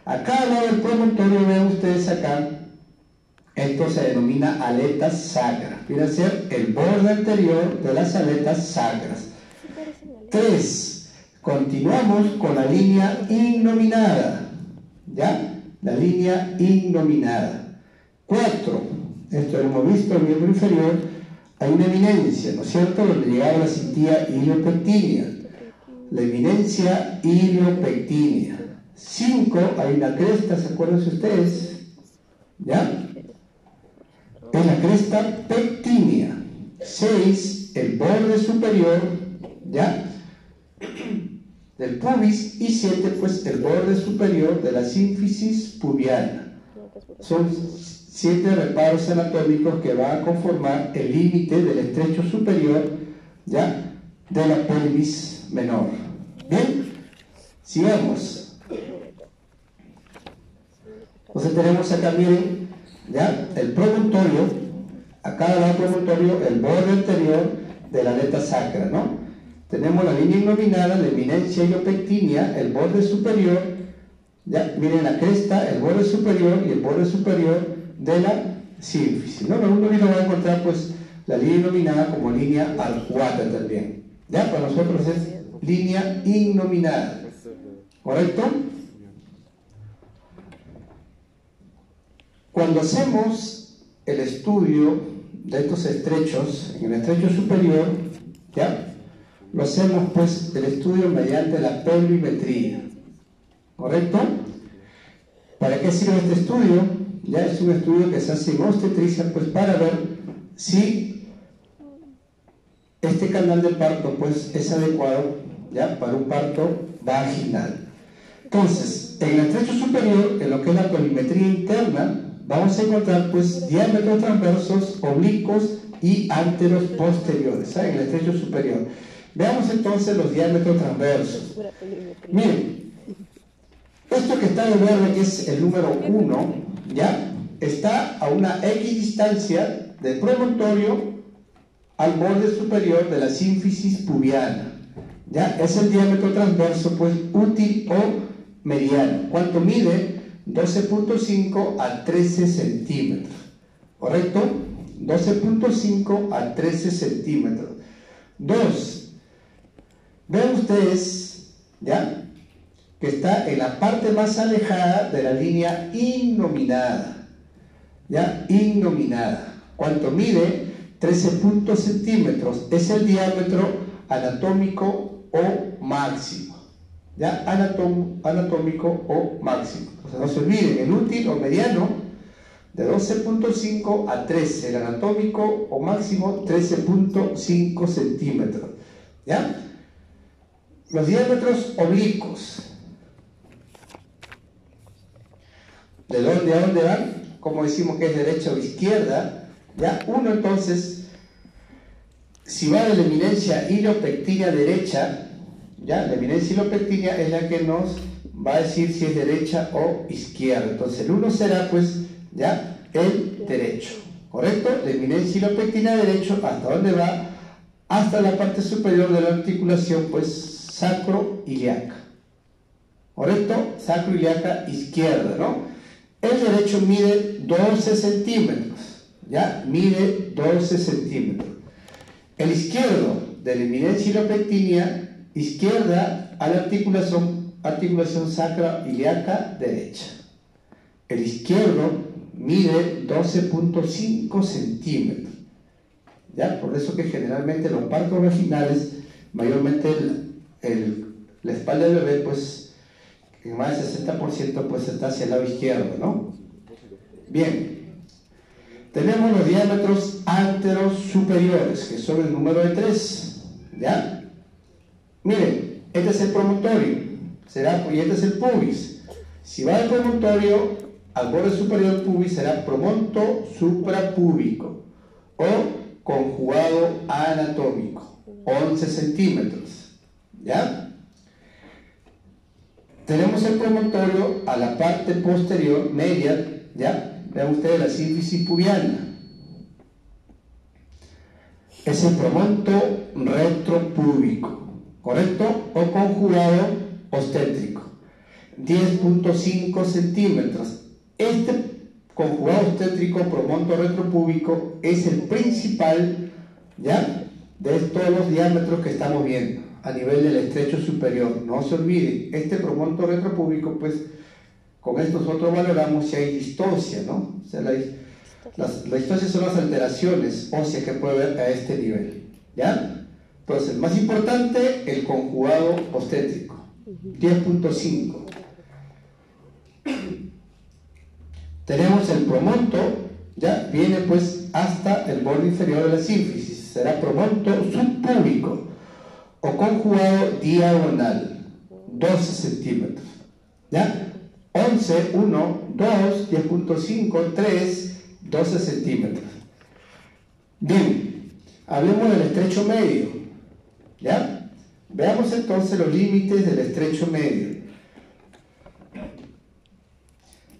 Acá al lado del promontorio, vean ustedes acá, esto se denomina aleta sacra. Viene a ser el borde anterior de las aletas sacras. 3. Continuamos con la línea innominada, ¿ya? La línea innominada. 4. Esto lo hemos visto, el miembro inferior, hay una eminencia, ¿no es cierto?, donde llegaba la cintilla iliopectínea. La eminencia iliopectínea. 5. Hay una cresta, ¿se acuerdan ustedes? ¿Ya? Es la cresta pectínea. 6. El borde superior, ¿ya?, del pubis. Y 7, pues el borde superior de la sínfisis pubiana. Son 7 reparos anatómicos que van a conformar el límite del estrecho superior, ¿ya?, de la pelvis menor. Bien, sigamos. Entonces tenemos acá, miren, ¿ya?, el promontorio, a cada lado del promontorio, el borde anterior de la aleta sacra, ¿no? Tenemos la línea innominada, la eminencia iliopectínea, el borde superior, ya, miren la cresta, el borde superior y el borde superior de la sínfisis, ¿no? Uno lo va a encontrar pues la línea innominada como línea arcuata también, ¿ya? Para nosotros es línea innominada, ¿correcto? Cuando hacemos el estudio de estos estrechos, en el estrecho superior, ¿ya?, lo hacemos pues el estudio mediante la pelvimetría, ¿correcto? ¿Para qué sirve este estudio? Ya es un estudio que se hace en obstetricia pues para ver si este canal de parto pues es adecuado, ya, para un parto vaginal. Entonces, en el estrecho superior, en lo que es la pelvimetría interna, vamos a encontrar pues diámetros transversos, oblicuos y anteros posteriores, ¿sabes?, en el estrecho superior. Veamos entonces los diámetros transversos. Miren, esto que está de verde, que es el número 1, ¿ya?, está a una X distancia del promontorio al borde superior de la sínfisis pubiana. ¿Ya? Es el diámetro transverso, pues, útil o mediano. ¿Cuánto mide? 12.5 a 13 centímetros, ¿correcto? 12.5 a 13 centímetros. 2. Vean ustedes, ¿ya?, que está en la parte más alejada de la línea innominada, ¿ya? Innominada. ¿Cuánto mide? 13 centímetros. Es el diámetro anatómico o máximo, ¿ya? Anatómico o máximo. O sea, no se olviden, el útil o mediano de 12.5 a 13, el anatómico o máximo 13.5 centímetros, ¿ya? Los diámetros oblicuos, ¿de dónde a dónde van? Como decimos que es derecha o izquierda, ¿ya? Uno, entonces, si va de la eminencia iliopectínea derecha, ¿ya? La eminencia iliopectínea es la que nos va a decir si es derecha o izquierda. Entonces el 1 será, pues, ¿ya?, el derecho, ¿correcto? La eminencia iliopectínea derecho, ¿hasta dónde va? Hasta la parte superior de la articulación, pues, sacroiliaca, ¿correcto? Sacroiliaca izquierda, ¿no? El derecho mide 12 centímetros, ¿ya? Mide 12 centímetros. El izquierdo, de la eminencia iliopectínea izquierda a la articulación sacroiliaca derecha. El izquierdo mide 12.5 centímetros, ¿ya? Por eso que generalmente los partos vaginales, mayormente la espalda del bebé, pues, en más del 60%, pues, está hacia el lado izquierdo, ¿no? Bien. Tenemos los diámetros anteros superiores, que son el número de 3, ¿ya? Miren, este es el promontorio, y este es el pubis. Si va del promontorio al borde superior del pubis, será promonto suprapúbico o conjugado anatómico, 11 centímetros, ¿ya? Tenemos el promontorio a la parte posterior media, ¿ya? Vean ustedes la sínfisis pubiana. Es el promonto retropúbico, ¿correcto? O conjugado obstétrico, 10.5 centímetros. Este conjugado obstétrico, promonto retropúbico, es el principal, ¿ya?, de todos los diámetros que estamos viendo a nivel del estrecho superior. No se olviden, este promonto retropúbico, pues, con esto nosotros valoramos si hay distocia, ¿no? O sea, la distocia son las alteraciones óseas que puede haber a este nivel, ¿ya? Entonces, más importante, el conjugado obstétrico, 10.5. Tenemos el promonto, ¿ya? Viene, pues, hasta el borde inferior de la sínfisis, será promonto subpúbico o conjugado diagonal, 12 centímetros, ¿ya? 11, 1, 2, 10.5, 3, 12 centímetros. Bien, hablemos del estrecho medio, ¿ya? Veamos entonces los límites del estrecho medio.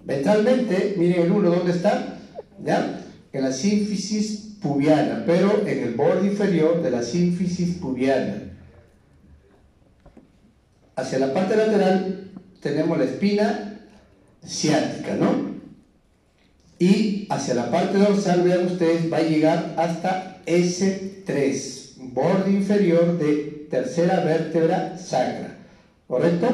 Ventralmente, miren el 1, ¿dónde está? ¿Ya? En la sínfisis pubiana, pero en el borde inferior de la sínfisis pubiana. Hacia la parte lateral tenemos la espina ciática, ¿no? Y hacia la parte dorsal, vean ustedes, va a llegar hasta S3, borde inferior de tercera vértebra sacra, ¿correcto?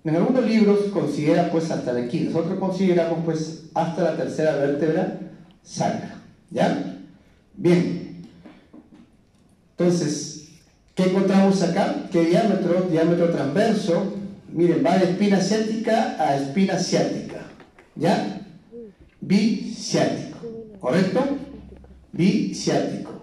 En algunos libros considera, pues, hasta aquí. Nosotros consideramos, pues, hasta la tercera vértebra sacra, ¿ya? Bien. Entonces, ¿qué encontramos acá? ¿Qué diámetro? Diámetro transverso. Miren, va de espina ciática a espina ciática, ¿ya? Biciático, ¿correcto? Biciático.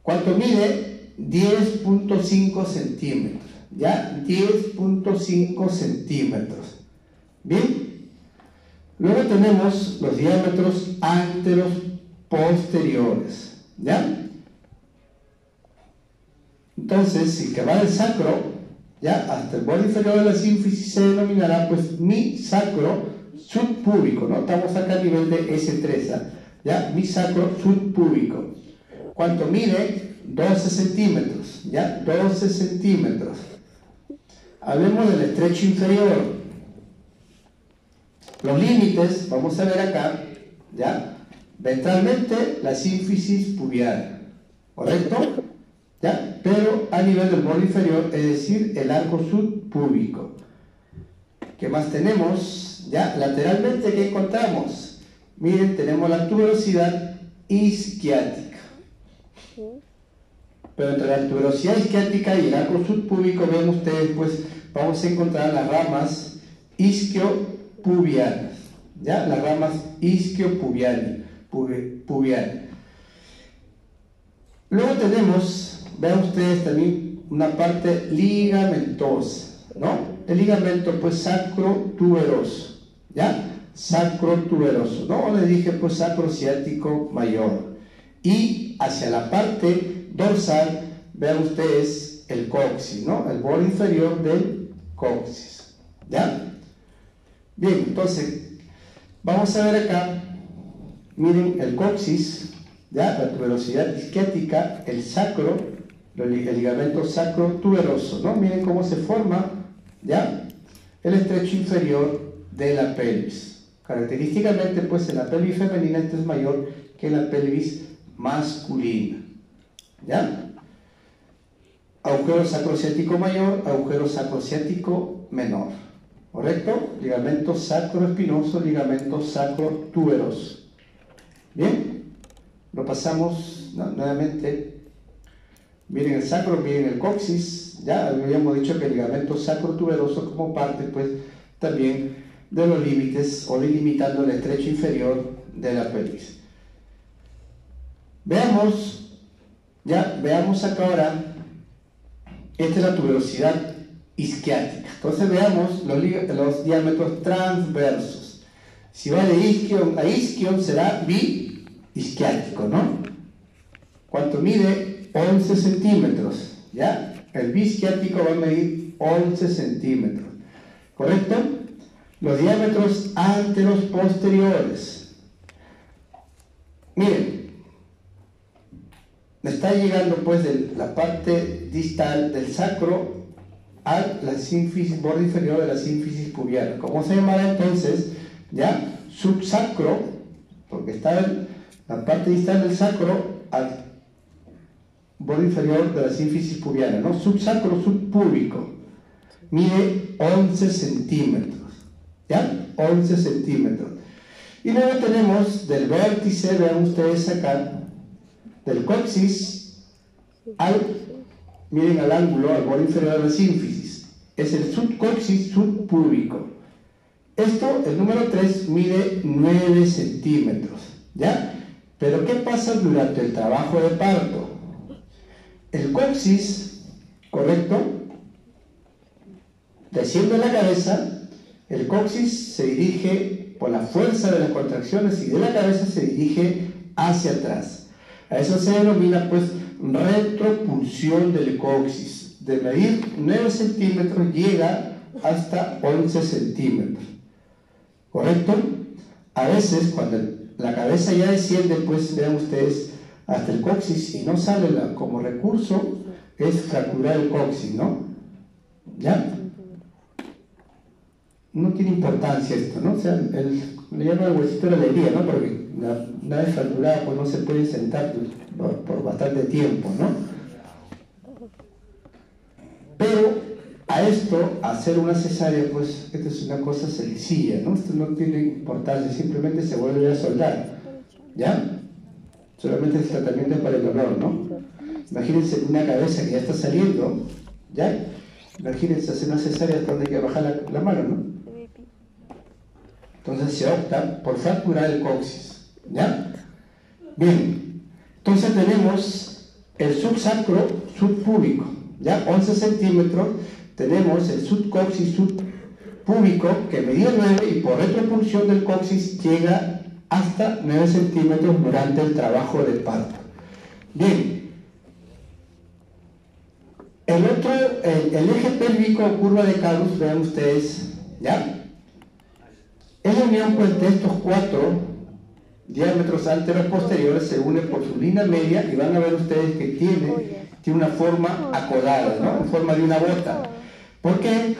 ¿Cuánto mide? 10.5 centímetros, ¿ya? 10.5 centímetros. Bien. Luego tenemos los diámetros anteros posteriores, ¿ya? Entonces, si que va del sacro, ¿ya?, hasta el borde inferior de la sínfisis, se denominará, pues, mi sacro subpúbico, ¿no? Estamos acá a nivel de S3, ¿ya? Mi sacro subpúbico. ¿Cuánto mide? 12 centímetros, ¿ya? 12 centímetros. Hablemos del estrecho inferior. Los límites, vamos a ver acá, ¿ya? Ventralmente, la sínfisis pubiana, ¿correcto? ¿Ya? Pero a nivel del borde inferior, es decir, el arco subpúbico. ¿Qué más tenemos? ¿Ya? Lateralmente, ¿qué encontramos? Miren, tenemos la tuberosidad isquiática. Pero entre la tuberosidad isquiática y el arco subpúbico, ven ustedes, pues vamos a encontrar las ramas isquiopubianas, ¿ya? Las ramas isquiopubianas. Luego tenemos, vean ustedes también, una parte ligamentosa, ¿no? El ligamento, pues, sacrotuberoso, ¿ya? Sacrotuberoso, ¿no? Le dije, pues, sacrociático mayor. Y hacia la parte dorsal, vean ustedes el coxis, ¿no? El borde inferior del coxis, ¿ya? Bien, entonces, vamos a ver acá, miren el coxis, ¿ya? La tuberosidad isquiática, el sacro, el ligamento sacrotuberoso, ¿no? Miren cómo se forma, ¿ya? El estrecho inferior de la pelvis. Característicamente, pues, en la pelvis femenina este es mayor que en la pelvis masculina, ¿ya? Agujero sacrociático mayor, agujero sacrociático menor, ¿correcto? Ligamento sacroespinoso, ligamento sacrotuberoso. Bien, lo pasamos nuevamente. Miren el sacro, miren el coxis, ya habíamos dicho que el ligamento sacrotuberoso como parte, pues, también de los límites o delimitando el estrecho inferior de la pelvis. Veamos acá ahora, esta es la tuberosidad isquiática. Entonces veamos los diámetros transversos. Si va de isquion a isquion será bi-isquiático, ¿no? ¿Cuánto mide? 11 centímetros, ¿ya? El bi-isquiático va a medir 11 centímetros, ¿correcto? Los diámetros anteros posteriores. Miren, está llegando pues de la parte distal del sacro a la sínfisis, borde inferior de la sínfisis pubiana. ¿Cómo se llamará entonces? ¿Ya? Subsacro, porque está en la parte distal del sacro al borde inferior de la sínfisis pubiana, ¿no? Subsacro subpúbico. Mide 11 centímetros, ¿ya? 11 centímetros. Y luego tenemos del vértice, vean ustedes acá, del coxis miren al ángulo, al borde inferior de la sínfisis, es el subcoxis subpúbico. Esto, el número 3, mide 9 centímetros, ¿ya? Pero ¿qué pasa durante el trabajo de parto? El coxis, ¿correcto? Desciende la cabeza, el coxis se dirige por la fuerza de las contracciones y de la cabeza se dirige hacia atrás. A eso se denomina, pues, retropulsión del coxis. De medir 9 centímetros llega hasta 11 centímetros. ¿Correcto? A veces, cuando la cabeza ya desciende, pues, vean ustedes, hasta el coxis y no sale como recurso, es fracturar el coxis, ¿no? ¿Ya? No tiene importancia esto, ¿no? O sea, le llaman el huesito de la alegría, ¿no? Porque una vez fracturada, pues no se puede sentar por bastante tiempo, ¿no? Pero a esto, hacer una cesárea, pues esto es una cosa sencilla, ¿no? Esto no tiene importancia, simplemente se vuelve a soldar, ¿ya? Solamente el tratamiento es para el dolor, ¿no? Imagínense una cabeza que ya está saliendo, ¿ya? Imagínense hacer una cesárea donde hay que bajar la mano, ¿no? Entonces se opta por fracturar el coxis, ¿ya? Bien, entonces tenemos el subsacro subpúbico, ¿ya? 11 centímetros, tenemos el subcoxis subpúbico que medía 9 y por retropulsión del coxis llega hasta 9 centímetros durante el trabajo de parto. Bien, el eje pélvico o curva de Carus, vean ustedes, ¿ya? Es la unión, pues, de estos 4 diámetros anteros posteriores, se une por su línea media y van a ver ustedes que tiene una forma acodada, ¿no? En forma de una bota. ¿Por qué?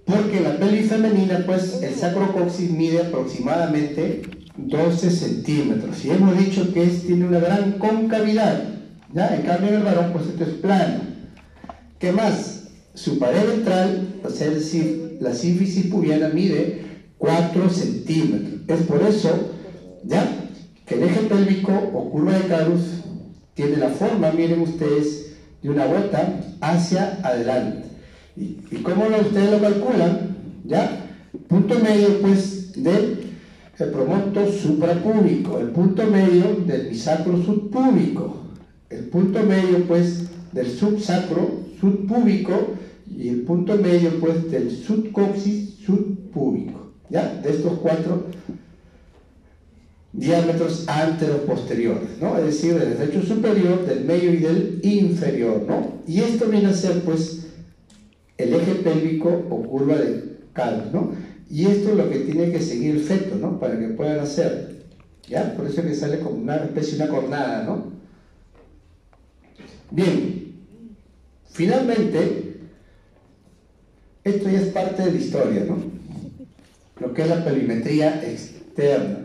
Porque la pelvis femenina, pues el sacrocoxis mide aproximadamente 12 centímetros. Y hemos dicho que tiene una gran concavidad, ¿ya? En cambio en el varón, pues esto es plano. ¿Qué más? Su pared ventral, o sea, es decir, la sínfisis pubiana mide 4 centímetros. Es por eso, ¿ya?, que el eje pélvico o curva de Carus tiene la forma, miren ustedes, de una bota hacia adelante. ¿Y cómo ustedes lo calculan? ¿Ya? Punto medio, pues, del promonto suprapúbico, el punto medio del bisacro subpúbico, el punto medio, pues, del subsacro subpúbico y el punto medio, pues, del subcoxis subpúbico, ¿ya? De estos 4 diámetros anteroposteriores, ¿no? Es decir, del estrecho superior, del medio y del inferior, ¿no? Y esto viene a ser, pues, el eje pélvico o curva de Carus, ¿no? Y esto es lo que tiene que seguir el feto, ¿no? Para que puedan hacer, ¿ya? Por eso es que sale como una especie de una cornada, ¿no? Bien, finalmente, esto ya es parte de la historia, ¿no? Lo que es la pelvimetría externa.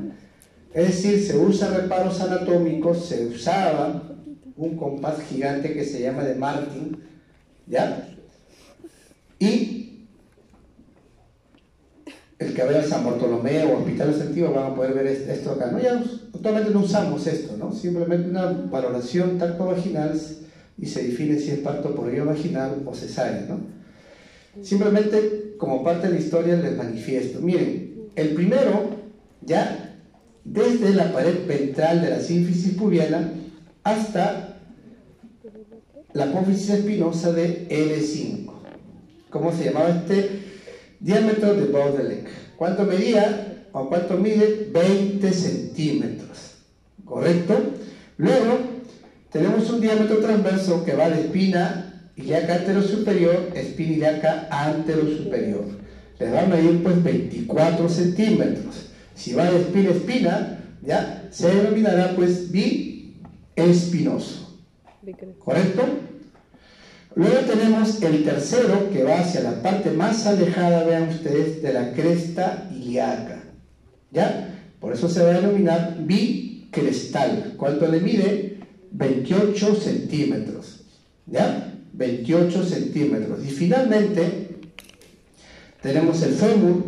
Es decir, se usa reparos anatómicos, se usaba un compás gigante que se llama de Martin, ¿ya? Y el que vea San Bartolomé o hospitales antiguos van a poder ver esto acá, ¿no? Ya actualmente no usamos esto, ¿no? Simplemente una valoración tacto vaginal y se define si es parto por vía vaginal o cesárea, ¿no? Simplemente como parte de la historia les manifiesto. Miren, el primero, ya desde la pared ventral de la sínfisis pubiana hasta la apófisis espinosa de L5. ¿Cómo se llamaba este diámetro de Baudelaire? ¿Cuánto medía o cuánto mide? 20 centímetros. ¿Correcto? Luego tenemos un diámetro transverso que va de espina ilíaca anterosuperior, espina ilíaca anterosuperior. Les va a medir pues 24 centímetros. Si va de espina a espina, ¿ya? Se denominará pues biespinoso. ¿Correcto? Luego tenemos el tercero que va hacia la parte más alejada, vean ustedes, de la cresta ilíaca, ¿ya? Por eso se va a denominar bicrestal. ¿Cuánto le mide? 28 centímetros, ¿ya? 28 centímetros. Y finalmente tenemos el fémur,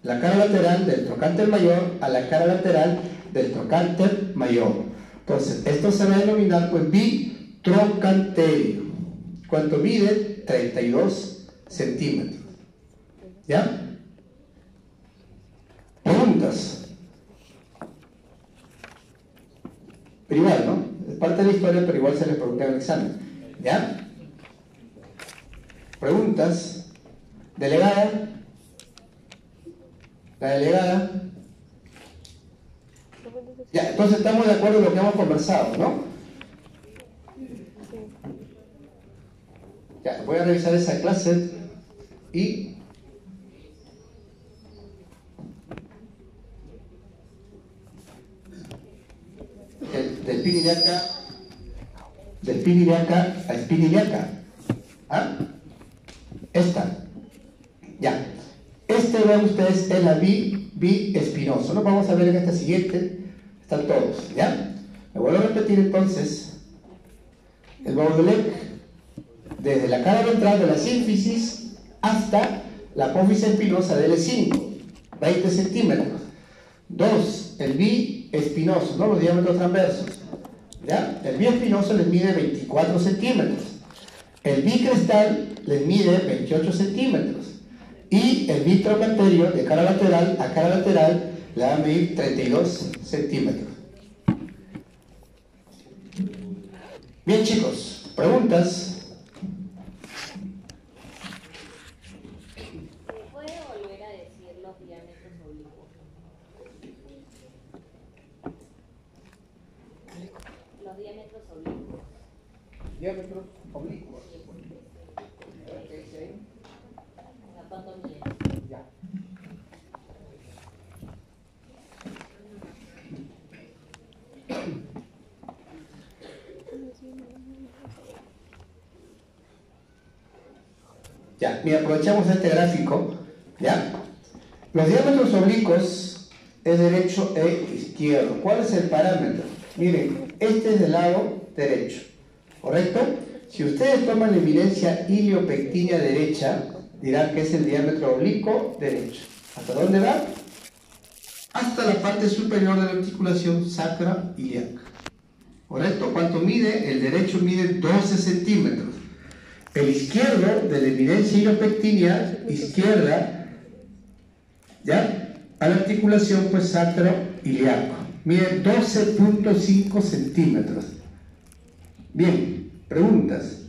la cara lateral del trocánter mayor a la cara lateral del trocánter mayor. Entonces, esto se va a denominar pues bitrocanterio. ¿Cuánto mide? 32 centímetros. ¿Ya? Preguntas. Pero igual, ¿no? Es parte de la historia, pero igual se les pregunta en el examen. ¿Ya? Preguntas. Delegada. La delegada. Ya, entonces estamos de acuerdo en lo que hemos conversado, ¿no? Ya, voy a revisar esa clase y de espina ilíaca a espina ilíaca. ¿Ah? Esta. Ya. Este, vean ustedes, es la biespinoso. Lo vamos a ver en esta siguiente. Están todos, ¿ya? Me vuelvo a repetir entonces. El Baudelaire, desde la cara ventral de la sínfisis hasta la apófisis espinosa de L5, 20 centímetros. 2. El biespinoso, ¿no? Los diámetros transversos. ¿Ya? El biespinoso les mide 24 centímetros. El bicrestal les mide 28 centímetros. Y el bitrocanterio de cara lateral a cara lateral le va a medir 32 centímetros. Bien, chicos, preguntas. ¿Puede volver a decir los diámetros oblicuos? Los diámetros oblicuos. Diámetros oblicuos. ¿Cuánto mide? Ya. Ya, mira, aprovechamos este gráfico, ¿ya? Los diámetros oblicuos es derecho e izquierdo. ¿Cuál es el parámetro? Miren, este es del lado derecho, ¿correcto? Si ustedes toman la eminencia iliopectínea derecha, dirán que es el diámetro oblicuo derecho. ¿Hasta dónde va? Hasta la parte superior de la articulación sacra ilíaca. ¿Correcto? ¿Cuánto mide? El derecho mide 12 centímetros. El izquierdo, de la eminencia iliopectínea izquierda, ¿ya? A la articulación pues sacro ilíaco. Mide 12.5 centímetros. Bien, preguntas.